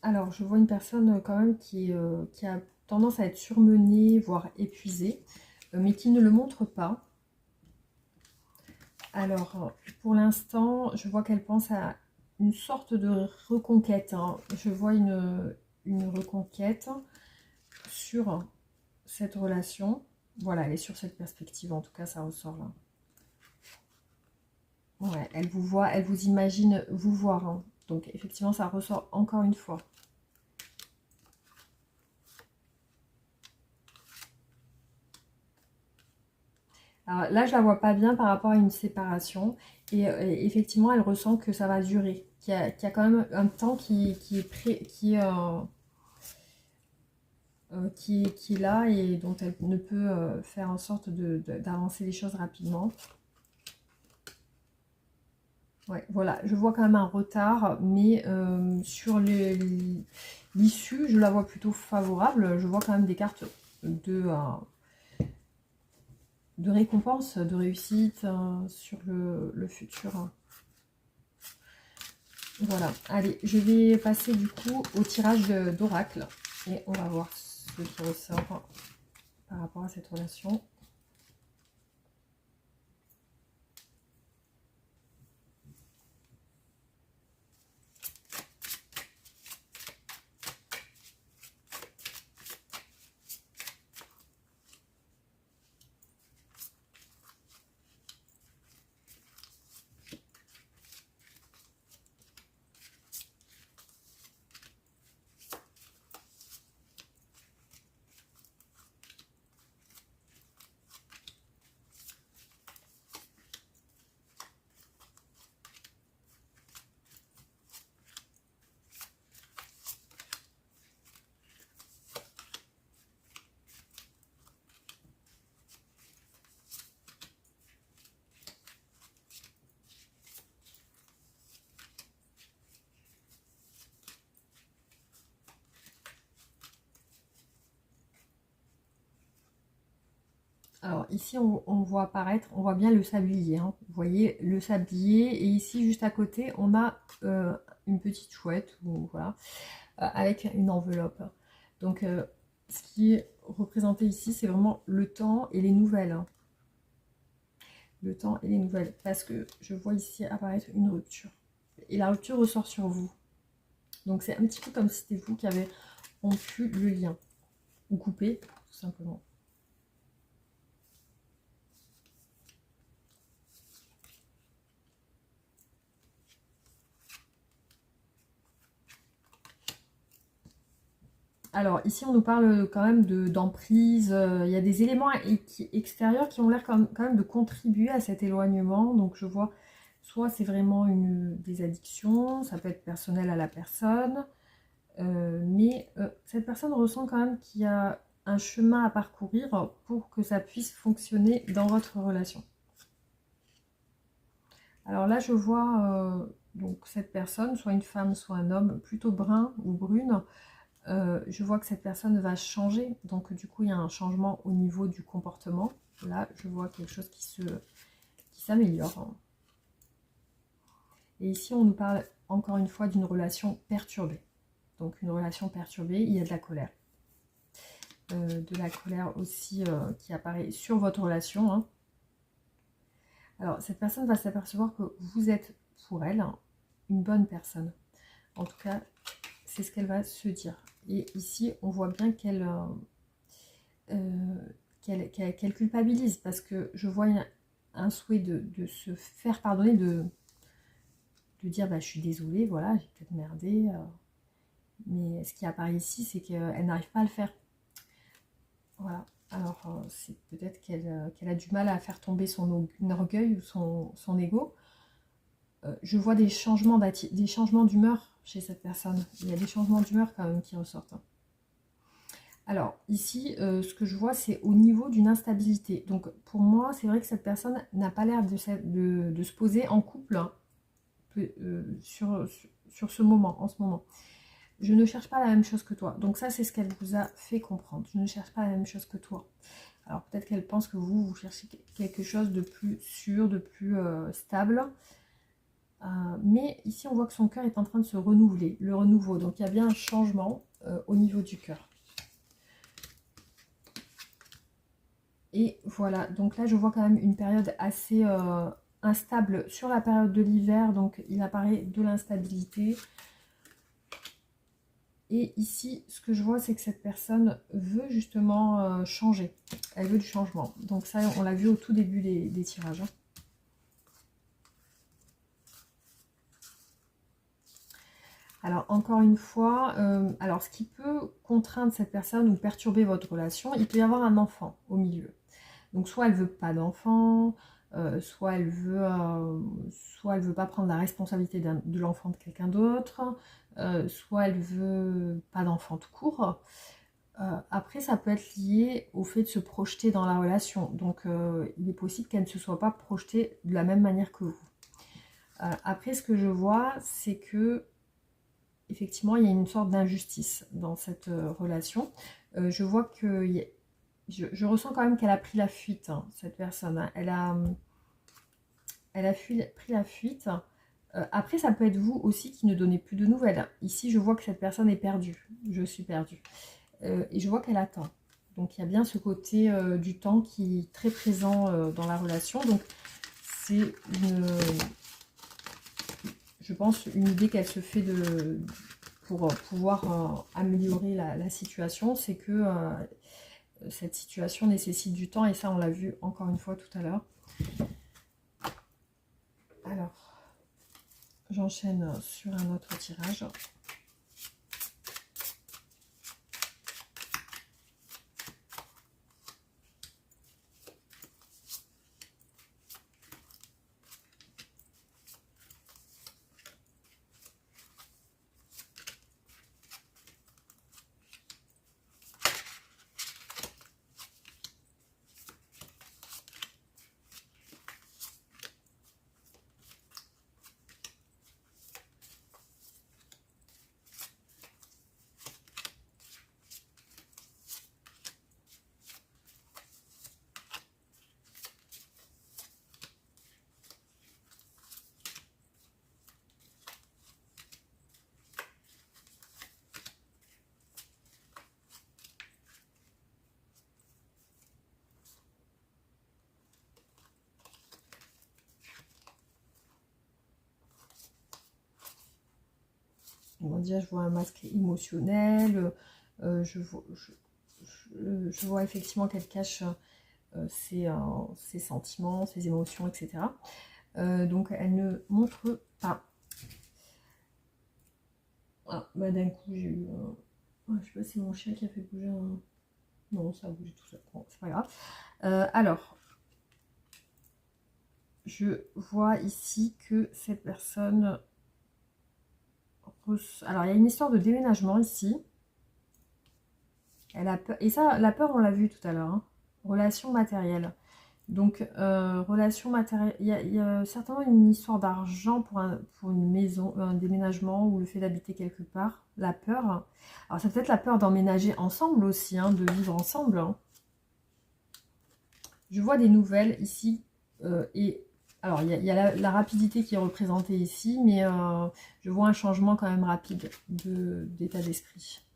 Alors, je vois une personne quand même qui a tendance à être surmenée, voire épuisée, mais qui ne le montre pas. Alors, pour l'instant, je vois qu'elle pense à une sorte de reconquête, hein. Je vois une reconquête sur cette relation. Voilà, elle est sur cette perspective, en tout cas, ça ressort là. Ouais, elle vous voit, elle vous imagine vous voir, hein. Donc, effectivement, ça ressort encore une fois. Alors là, je la vois pas bien par rapport à une séparation. Et effectivement, elle ressent que ça va durer. Qu'il y a quand même un temps qui est prêt, qui est là et dont elle ne peut faire en sorte d'avancer les choses rapidement. Ouais, voilà, je vois quand même un retard, mais sur l'issue, je la vois plutôt favorable. Je vois quand même des cartes de récompense, de réussite sur le futur. Voilà, allez, je vais passer du coup au tirage d'oracle et on va voir ce qui ressort par rapport à cette relation. Alors ici on voit apparaître, on voit bien le sablier, hein. Vous voyez le sablier et ici juste à côté on a une petite chouette, ou, voilà, avec une enveloppe. Donc ce qui est représenté ici c'est vraiment le temps et les nouvelles, hein. Le temps et les nouvelles, parce que je vois ici apparaître une rupture. Et la rupture ressort sur vous. Donc c'est un petit peu comme si c'était vous qui avez rompu le lien. Ou coupé, tout simplement. Alors ici on nous parle quand même d'emprise, il y a des éléments extérieurs qui ont l'air quand même de contribuer à cet éloignement. Donc je vois, soit c'est vraiment des addictions, ça peut être personnel à la personne, mais cette personne ressent quand même qu'il y a un chemin à parcourir pour que ça puisse fonctionner dans votre relation. Alors là je vois donc cette personne, soit une femme, soit un homme, plutôt brun ou brune, Je vois que cette personne va changer, donc du coup il y a un changement au niveau du comportement. Là, je vois quelque chose qui s'améliore. Et ici, on nous parle encore une fois d'une relation perturbée. Donc une relation perturbée, il y a de la colère. De la colère aussi qui apparaît sur votre relation. Hein. Alors, cette personne va s'apercevoir que vous êtes, pour elle, une bonne personne. En tout cas, c'est ce qu'elle va se dire. Et ici, on voit bien qu'elle culpabilise, parce que je vois un souhait de se faire pardonner, de dire bah, je suis désolée, voilà, j'ai peut-être merdé. Mais ce qui apparaît ici, c'est qu'elle n'arrive pas à le faire. Voilà. Alors, c'est peut-être qu'elle a du mal à faire tomber son orgueil ou son ego. Je vois des changements d'humeur chez cette personne. Il y a des changements d'humeur quand même qui ressortent. Hein. Alors, ici, ce que je vois, c'est au niveau d'une instabilité. Donc, pour moi, c'est vrai que cette personne n'a pas l'air de se poser en couple hein, sur ce moment, en ce moment. Je ne cherche pas la même chose que toi. Donc ça, c'est ce qu'elle vous a fait comprendre. Je ne cherche pas la même chose que toi. Alors peut-être qu'elle pense que vous cherchez quelque chose de plus sûr, de plus stable. Mais ici, on voit que son cœur est en train de se renouveler. Le renouveau. Donc il y a bien un changement au niveau du cœur. Et voilà. Donc là, je vois quand même une période assez instable sur la période de l'hiver. Donc il apparaît de l'instabilité. Et ici, ce que je vois, c'est que cette personne veut justement changer. Elle veut du changement. Donc ça, on l'a vu au tout début des tirages. Hein. Alors, encore une fois, alors ce qui peut contraindre cette personne ou perturber votre relation, il peut y avoir un enfant au milieu. Donc, soit elle veut pas d'enfant, soit elle veut pas prendre la responsabilité de l'enfant de quelqu'un d'autre, soit elle veut pas d'enfant tout court. Après, ça peut être lié au fait de se projeter dans la relation. Donc, il est possible qu'elle ne se soit pas projetée de la même manière que vous. Après, ce que je vois, c'est que effectivement, il y a une sorte d'injustice dans cette relation. Je vois que je ressens quand même qu'elle a pris la fuite, hein, cette personne. Hein. Elle a pris la fuite. Après, ça peut être vous aussi qui ne donnez plus de nouvelles. Ici, je vois que cette personne est perdue. Je suis perdue. Et je vois qu'elle attend. Donc, il y a bien ce côté du temps qui est très présent dans la relation. Donc, c'est je pense, une idée qu'elle se fait pour pouvoir améliorer la situation. C'est que cette situation nécessite du temps. Et ça, on l'a vu encore une fois tout à l'heure. Alors, j'enchaîne sur un autre tirage. Bon, déjà, je vois un masque émotionnel. Je vois effectivement qu'elle cache ses sentiments, ses émotions, etc. Donc, elle ne montre pas. Ah, bah d'un coup, j'ai eu... je sais pas si c'est mon chien qui a fait bouger un... Non, ça a bougé tout seul. Bon, c'est pas grave. Alors, je vois ici que cette personne... Alors, il y a une histoire de déménagement ici. Elle a peur. Et ça, la peur, on l'a vu tout à l'heure. Hein. Relation matérielle. Donc, relation matérielle, il y a certainement une histoire d'argent pour une maison, un déménagement ou le fait d'habiter quelque part, la peur. Alors, c'est peut-être la peur d'emménager ensemble aussi, hein, de vivre ensemble, hein. Je vois des nouvelles ici, et alors il y a la rapidité qui est représentée ici, mais je vois un changement quand même rapide d'état d'esprit.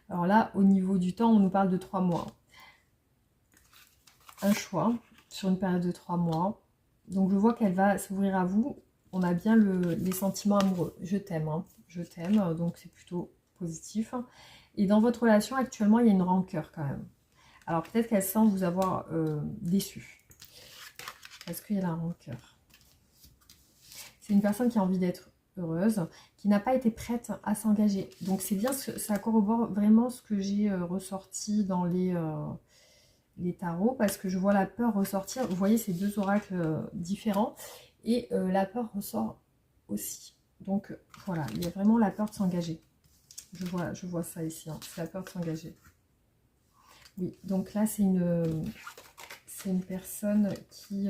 Alors là, au niveau du temps, on nous parle de 3 mois. Un choix sur une période de 3 mois. Donc je vois qu'elle va s'ouvrir à vous. On a bien les sentiments amoureux. Je t'aime, hein. Je t'aime, donc c'est plutôt positif. Et dans votre relation actuellement, il y a une rancœur quand même. Alors peut-être qu'elle sent vous avoir déçu. Est-ce qu'il y a la rancœur? C'est une personne qui a envie d'être heureuse, qui n'a pas été prête à s'engager. Donc c'est bien, ça corrobore vraiment ce que j'ai ressorti dans les tarots, parce que je vois la peur ressortir. Vous voyez ces deux oracles différents, et la peur ressort aussi. Donc voilà, il y a vraiment la peur de s'engager. Je vois ça ici, hein. C'est la peur de s'engager. Oui, donc là c'est une personne qui...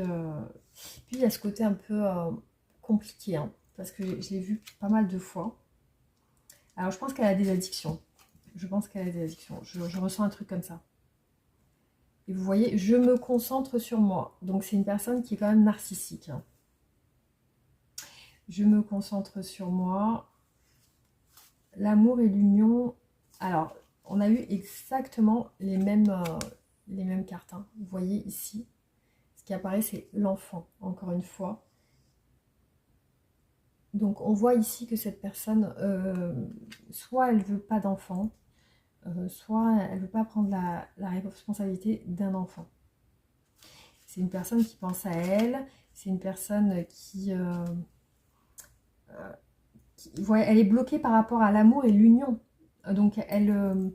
Puis il y a ce côté un peu compliqué, hein, parce que je l'ai vu pas mal de fois. Alors je pense qu'elle a des addictions. Je pense qu'elle a des addictions. Je ressens un truc comme ça. Et vous voyez, je me concentre sur moi. Donc c'est une personne qui est quand même narcissique, hein. Je me concentre sur moi. L'amour et l'union. Alors, on a eu exactement les mêmes cartes, hein. Vous voyez ici, ce qui apparaît, c'est l'enfant, encore une fois. Donc on voit ici que cette personne, soit elle veut pas d'enfant, soit elle veut pas prendre la responsabilité d'un enfant. C'est une personne qui pense à elle, c'est une personne ouais, elle est bloquée par rapport à l'amour et l'union. Donc elle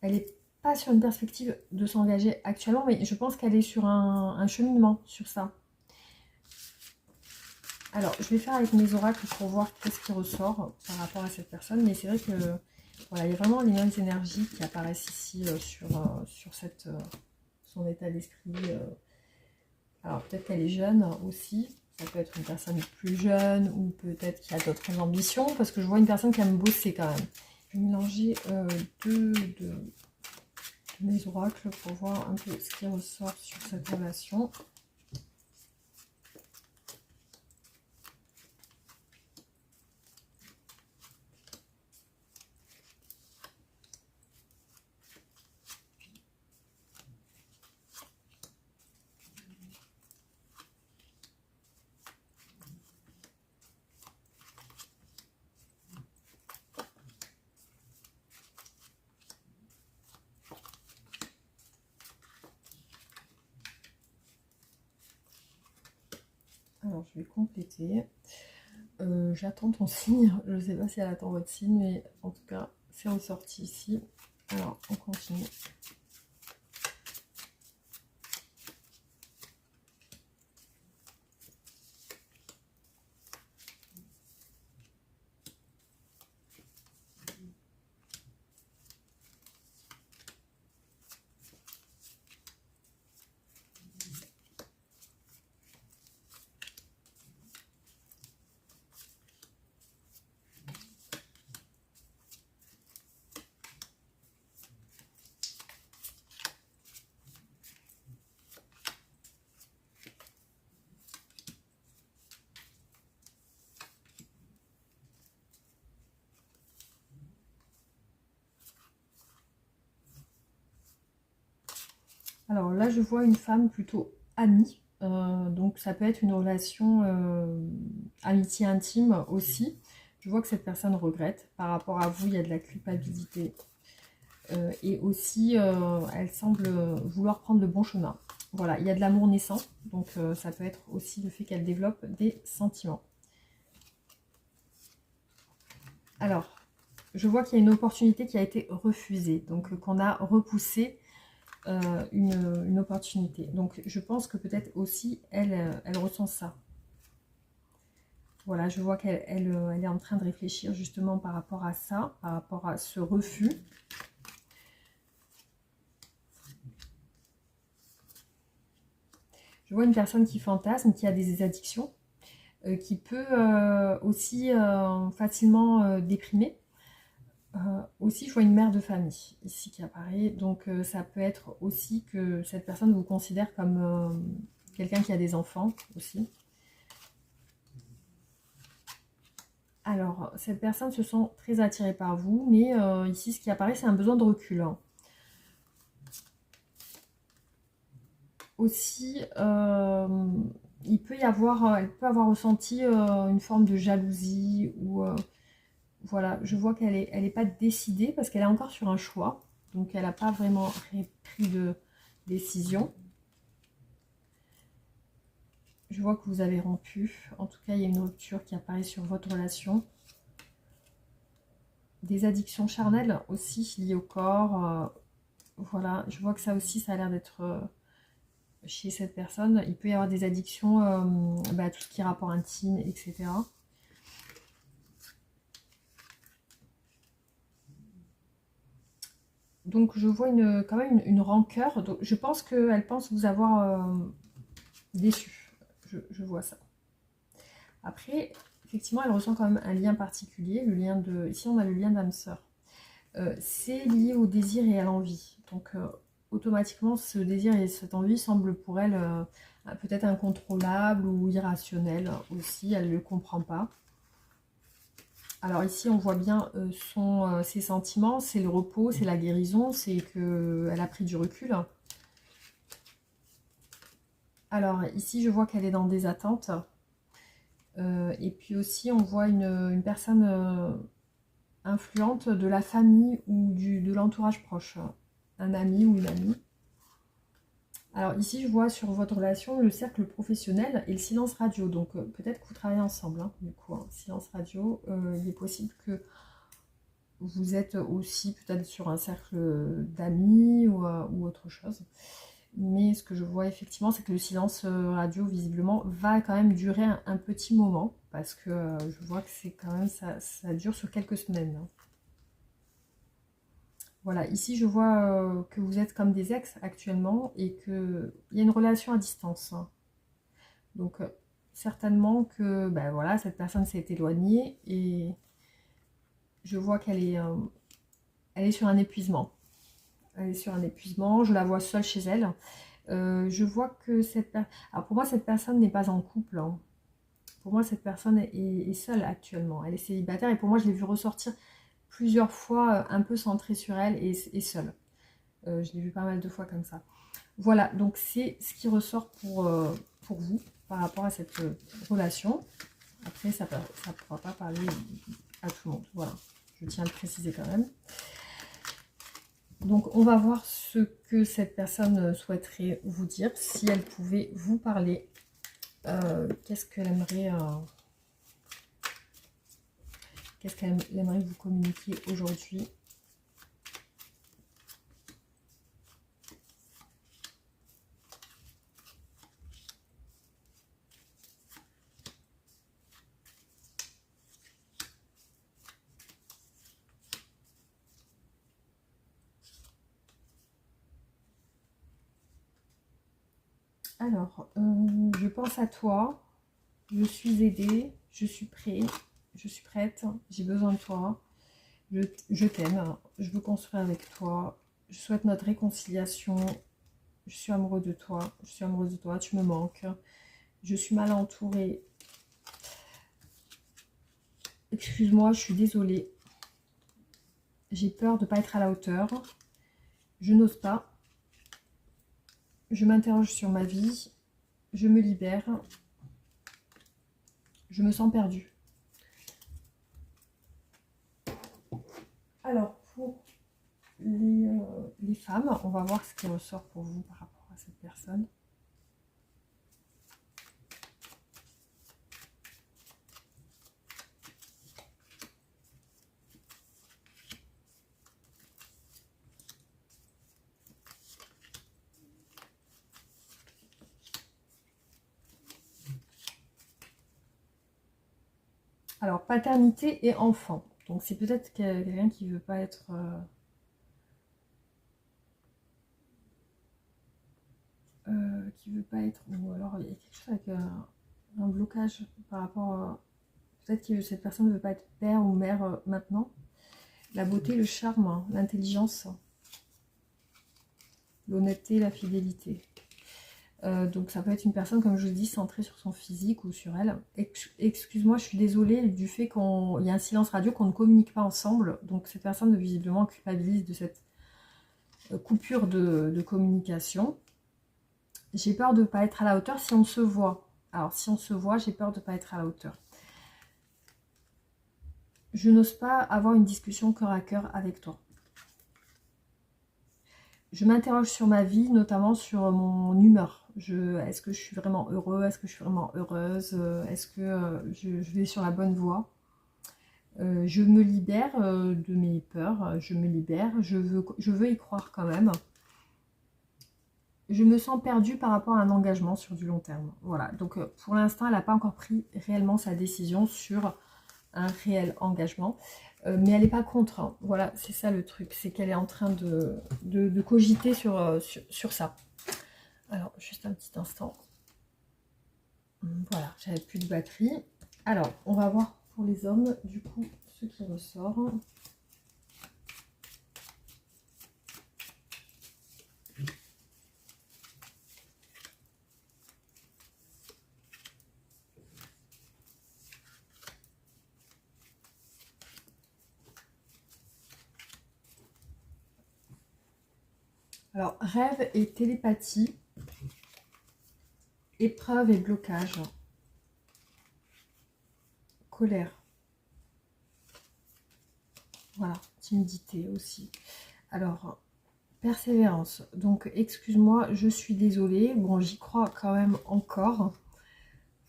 est pas sur une perspective de s'engager actuellement, mais je pense qu'elle est sur un cheminement sur ça. Alors, je vais faire avec mes oracles pour voir qu'est-ce qui ressort par rapport à cette personne. Mais c'est vrai que voilà, il y a vraiment les mêmes énergies qui apparaissent ici sur son état d'esprit. Alors, peut-être qu'elle est jeune aussi. Ça peut être une personne plus jeune ou peut-être qu'il y a d'autres ambitions. Parce que je vois une personne qui aime bosser quand même. Je vais mélanger deux de mes oracles pour voir un peu ce qui ressort sur cette relation. Alors, je vais compléter. J'attends ton signe. Je ne sais pas si elle attend votre signe, mais en tout cas, c'est ressorti ici. Alors, on continue. Alors là, je vois une femme plutôt amie. Donc ça peut être une relation amitié intime aussi. Je vois que cette personne regrette. Par rapport à vous, il y a de la culpabilité. Et aussi, elle semble vouloir prendre le bon chemin. Voilà, il y a de l'amour naissant. Donc ça peut être aussi le fait qu'elle développe des sentiments. Alors, je vois qu'il y a une opportunité qui a été refusée. Donc qu'on a repoussée. Une opportunité. Donc je pense que peut-être aussi elle ressent ça. Voilà, je vois qu'elle elle est en train de réfléchir justement par rapport à ça, par rapport à ce refus. vois une personne qui fantasme, qui a des addictions, qui peut aussi facilement déprimer. Aussi, je vois une mère de famille ici qui apparaît, donc ça peut être aussi que cette personne vous considère comme quelqu'un qui a des enfants aussi. Alors, cette personne se sent très attirée par vous, mais ici, ce qui apparaît, c'est un besoin de recul, hein. Aussi, il peut y avoir, elle peut avoir ressenti une forme de jalousie ou voilà, je vois qu'elle est pas décidée parce qu'elle est encore sur un choix, donc elle n'a pas vraiment pris de décision. Je vois que vous avez rompu, en tout cas il y a une rupture qui apparaît sur votre relation. Des addictions charnelles aussi liées au corps, voilà, je vois que ça aussi ça a l'air d'être chez cette personne. Il peut y avoir des addictions à tout ce qui est rapport intime, etc. Donc je vois quand même une rancœur. Donc, je pense qu'elle pense vous avoir déçu. Je vois ça. Après, effectivement, elle ressent quand même un lien particulier. Le lien de... Ici, on a le lien d'âme sœur. C'est lié au désir et à l'envie. Donc automatiquement, ce désir et cette envie semblent pour elle peut-être incontrôlables ou irrationnels aussi. Elle ne le comprend pas. Alors ici, on voit bien ses sentiments, c'est le repos, c'est la guérison, c'est qu'elle a pris du recul. Alors ici, je vois qu'elle est dans des attentes. Et puis aussi, on voit une personne influente de la famille ou de l'entourage proche. Un ami ou une amie. Alors ici, je vois sur votre relation le cercle professionnel et le silence radio. Donc peut-être que vous travaillez ensemble, hein, du coup. Hein. Silence radio, il est possible que vous êtes aussi peut-être sur un cercle d'amis ou autre chose. Mais ce que je vois effectivement, c'est que le silence radio, visiblement, va quand même durer un petit moment. Parce que je vois que c'est quand même, ça dure sur quelques semaines. Hein. Voilà, ici je vois que vous êtes comme des ex actuellement et qu'il y a une relation à distance. Hein. Donc certainement que ben voilà, cette personne s'est éloignée et je vois elle est sur un épuisement. Elle est sur un épuisement, je la vois seule chez elle. Je vois que cette personne... Alors pour moi, cette personne n'est pas en couple. Hein. Pour moi, cette personne est seule actuellement. Elle est célibataire et pour moi, je l'ai vue ressortir plusieurs fois un peu centrée sur elle et seule. Je l'ai vu pas mal de fois comme ça. Voilà, donc c'est ce qui ressort pour vous par rapport à cette relation. Après, ça ne pourra pas parler à tout le monde. Voilà, je tiens à le préciser quand même. Donc, on va voir ce que cette personne souhaiterait vous dire. Si elle pouvait vous parler, qu'est-ce qu'elle aimerait vous communiquer aujourd'hui? Alors, je pense à toi, je suis aidée, je suis prêt, je suis prête, j'ai besoin de toi, je t'aime, je veux construire avec toi, je souhaite notre réconciliation, je suis amoureux de toi, je suis amoureuse de toi, tu me manques, je suis mal entourée, excuse-moi, je suis désolée, j'ai peur de ne pas être à la hauteur, je n'ose pas, je m'interroge sur ma vie, je me libère, je me sens perdue. Alors, pour les femmes, on va voir ce qui ressort pour vous par rapport à cette personne. Alors, paternité et enfant. Donc, c'est peut-être quelqu'un qui ne veut pas être... qui veut pas être, ou alors il y a quelque chose avec un blocage par rapport à... Peut-être que cette personne ne veut pas être père ou mère maintenant. La beauté, le charme, hein, l'intelligence, l'honnêteté, la fidélité. Donc ça peut être une personne, comme je vous dis, centrée sur son physique ou sur elle. Excuse-moi, je suis désolée du fait qu'il y a un silence radio, qu'on ne communique pas ensemble. Donc cette personne visiblement culpabilise de cette coupure de communication. J'ai peur de ne pas être à la hauteur si on se voit. Alors si on se voit, j'ai peur de ne pas être à la hauteur. Je n'ose pas avoir une discussion cœur à cœur avec toi. Je m'interroge sur ma vie, notamment sur mon humeur. Est-ce que je suis vraiment heureux? Est-ce que je suis vraiment heureuse? Est-ce que je vais sur la bonne voie? Je me libère de mes peurs. Je me libère. Je veux y croire quand même. Je me sens perdue par rapport à un engagement sur du long terme. Voilà. Donc pour l'instant, elle n'a pas encore pris réellement sa décision sur un réel engagement, mais elle n'est pas contre, hein. Voilà, c'est ça le truc, c'est qu'elle est en train de cogiter sur ça. Alors, juste un petit instant. Voilà, j'avais plus de batterie. Alors, on va voir pour les hommes, du coup, ce qui ressort. Alors, rêve et télépathie, épreuve et blocage, colère. Voilà, timidité aussi. Alors, persévérance. Donc, excuse-moi, je suis désolée. Bon, j'y crois quand même encore.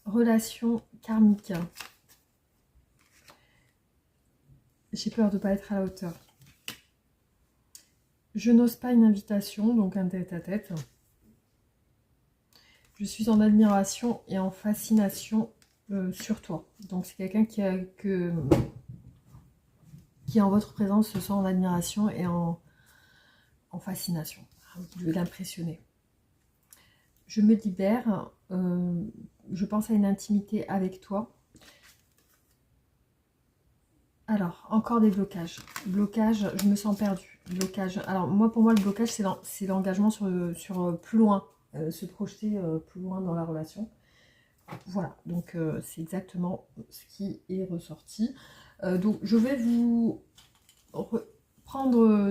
Relation karmique. J'ai peur de ne pas être à la hauteur. Je n'ose pas une invitation, donc un tête-à-tête. Je suis en admiration et en fascination sur toi. Donc c'est quelqu'un qui en votre présence se sent en admiration et en fascination. Vous devez l'impressionner. Je me libère. Je pense à une intimité avec toi. Alors, encore des blocages. Blocage, je me sens perdue. Blocage. Alors, pour moi, le blocage, c'est l'engagement sur plus loin. Se projeter plus loin dans la relation. Voilà, donc c'est exactement ce qui est ressorti. Donc, je vais vous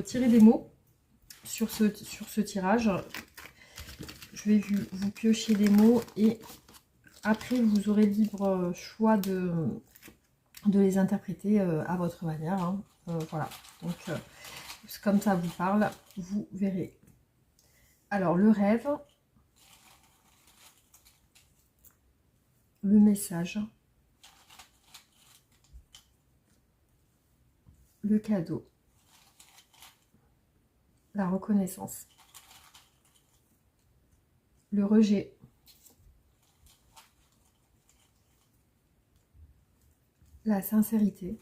tirer des mots sur ce tirage. Je vais vous piocher des mots et après, vous aurez libre choix de les interpréter à votre manière, hein. Voilà, donc comme ça vous parle, vous verrez. Alors le rêve, le message, le cadeau, la reconnaissance, le rejet, la sincérité,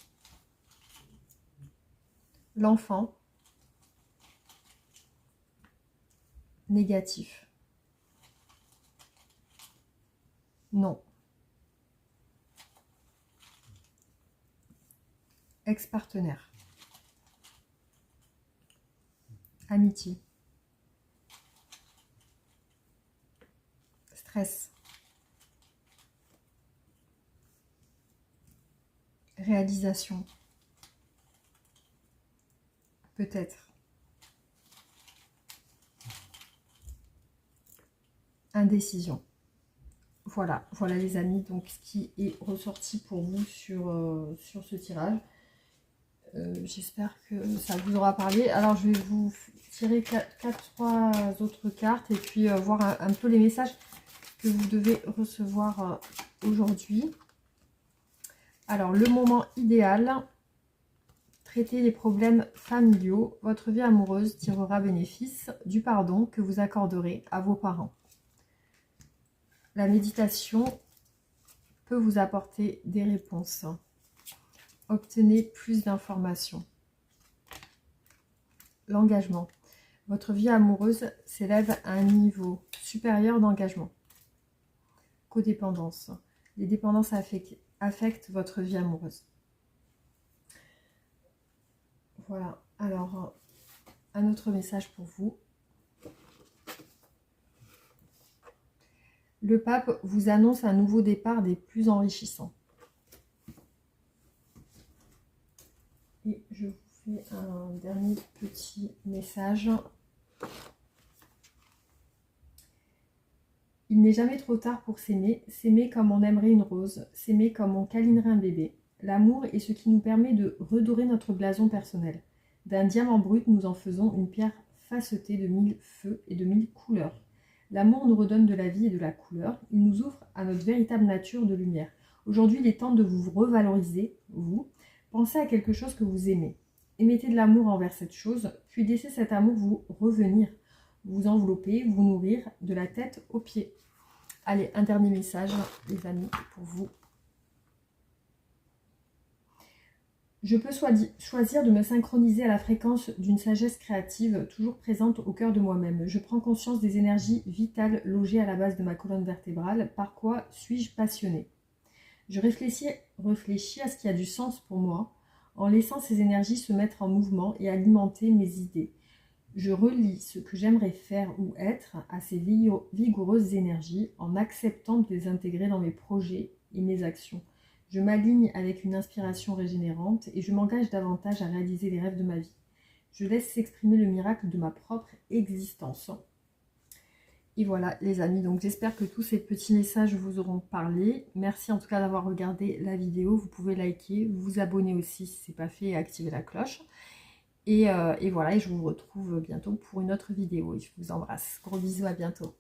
l'enfant, négatif, non, ex-partenaire, amitié, stress, réalisation, peut-être, indécision. Voilà les amis, donc ce qui est ressorti pour vous sur ce tirage. J'espère que ça vous aura parlé. Alors je vais vous tirer trois autres cartes et puis voir un peu les messages que vous devez recevoir aujourd'hui. Alors le moment idéal, traiter les problèmes familiaux. Votre vie amoureuse tirera bénéfice du pardon que vous accorderez à vos parents. La méditation peut vous apporter des réponses. Obtenez plus d'informations. L'engagement. Votre vie amoureuse s'élève à un niveau supérieur d'engagement. Codépendance. Les dépendances affectent votre vie amoureuse. Voilà. Alors, un autre message pour vous. Le pape vous annonce un nouveau départ des plus enrichissants. Et je vous fais un dernier petit message. Il n'est jamais trop tard pour s'aimer, s'aimer comme on aimerait une rose, s'aimer comme on câlinerait un bébé. L'amour est ce qui nous permet de redorer notre blason personnel. D'un diamant brut, nous en faisons une pierre facetée de 1000 feux et de 1000 couleurs. L'amour nous redonne de la vie et de la couleur. Il nous ouvre à notre véritable nature de lumière. Aujourd'hui, il est temps de vous revaloriser, vous. Pensez à quelque chose que vous aimez. Émettez de l'amour envers cette chose, puis laissez cet amour vous revenir, vous envelopper, vous nourrir de la tête aux pieds. Allez, un dernier message, les amis, pour vous. Je peux choisir de me synchroniser à la fréquence d'une sagesse créative toujours présente au cœur de moi-même. Je prends conscience des énergies vitales logées à la base de ma colonne vertébrale. Par quoi suis-je passionnée? Je réfléchis à ce qui a du sens pour moi, en laissant ces énergies se mettre en mouvement et alimenter mes idées. Je relie ce que j'aimerais faire ou être à ces vigoureuses énergies en acceptant de les intégrer dans mes projets et mes actions. Je m'aligne avec une inspiration régénérante et je m'engage davantage à réaliser les rêves de ma vie. Je laisse s'exprimer le miracle de ma propre existence. Et voilà les amis, donc j'espère que tous ces petits messages vous auront parlé. Merci en tout cas d'avoir regardé la vidéo. Vous pouvez liker, vous abonner aussi si ce n'est pas fait et activer la cloche. Et voilà, et je vous retrouve bientôt pour une autre vidéo. Je vous embrasse. Gros bisous, à bientôt.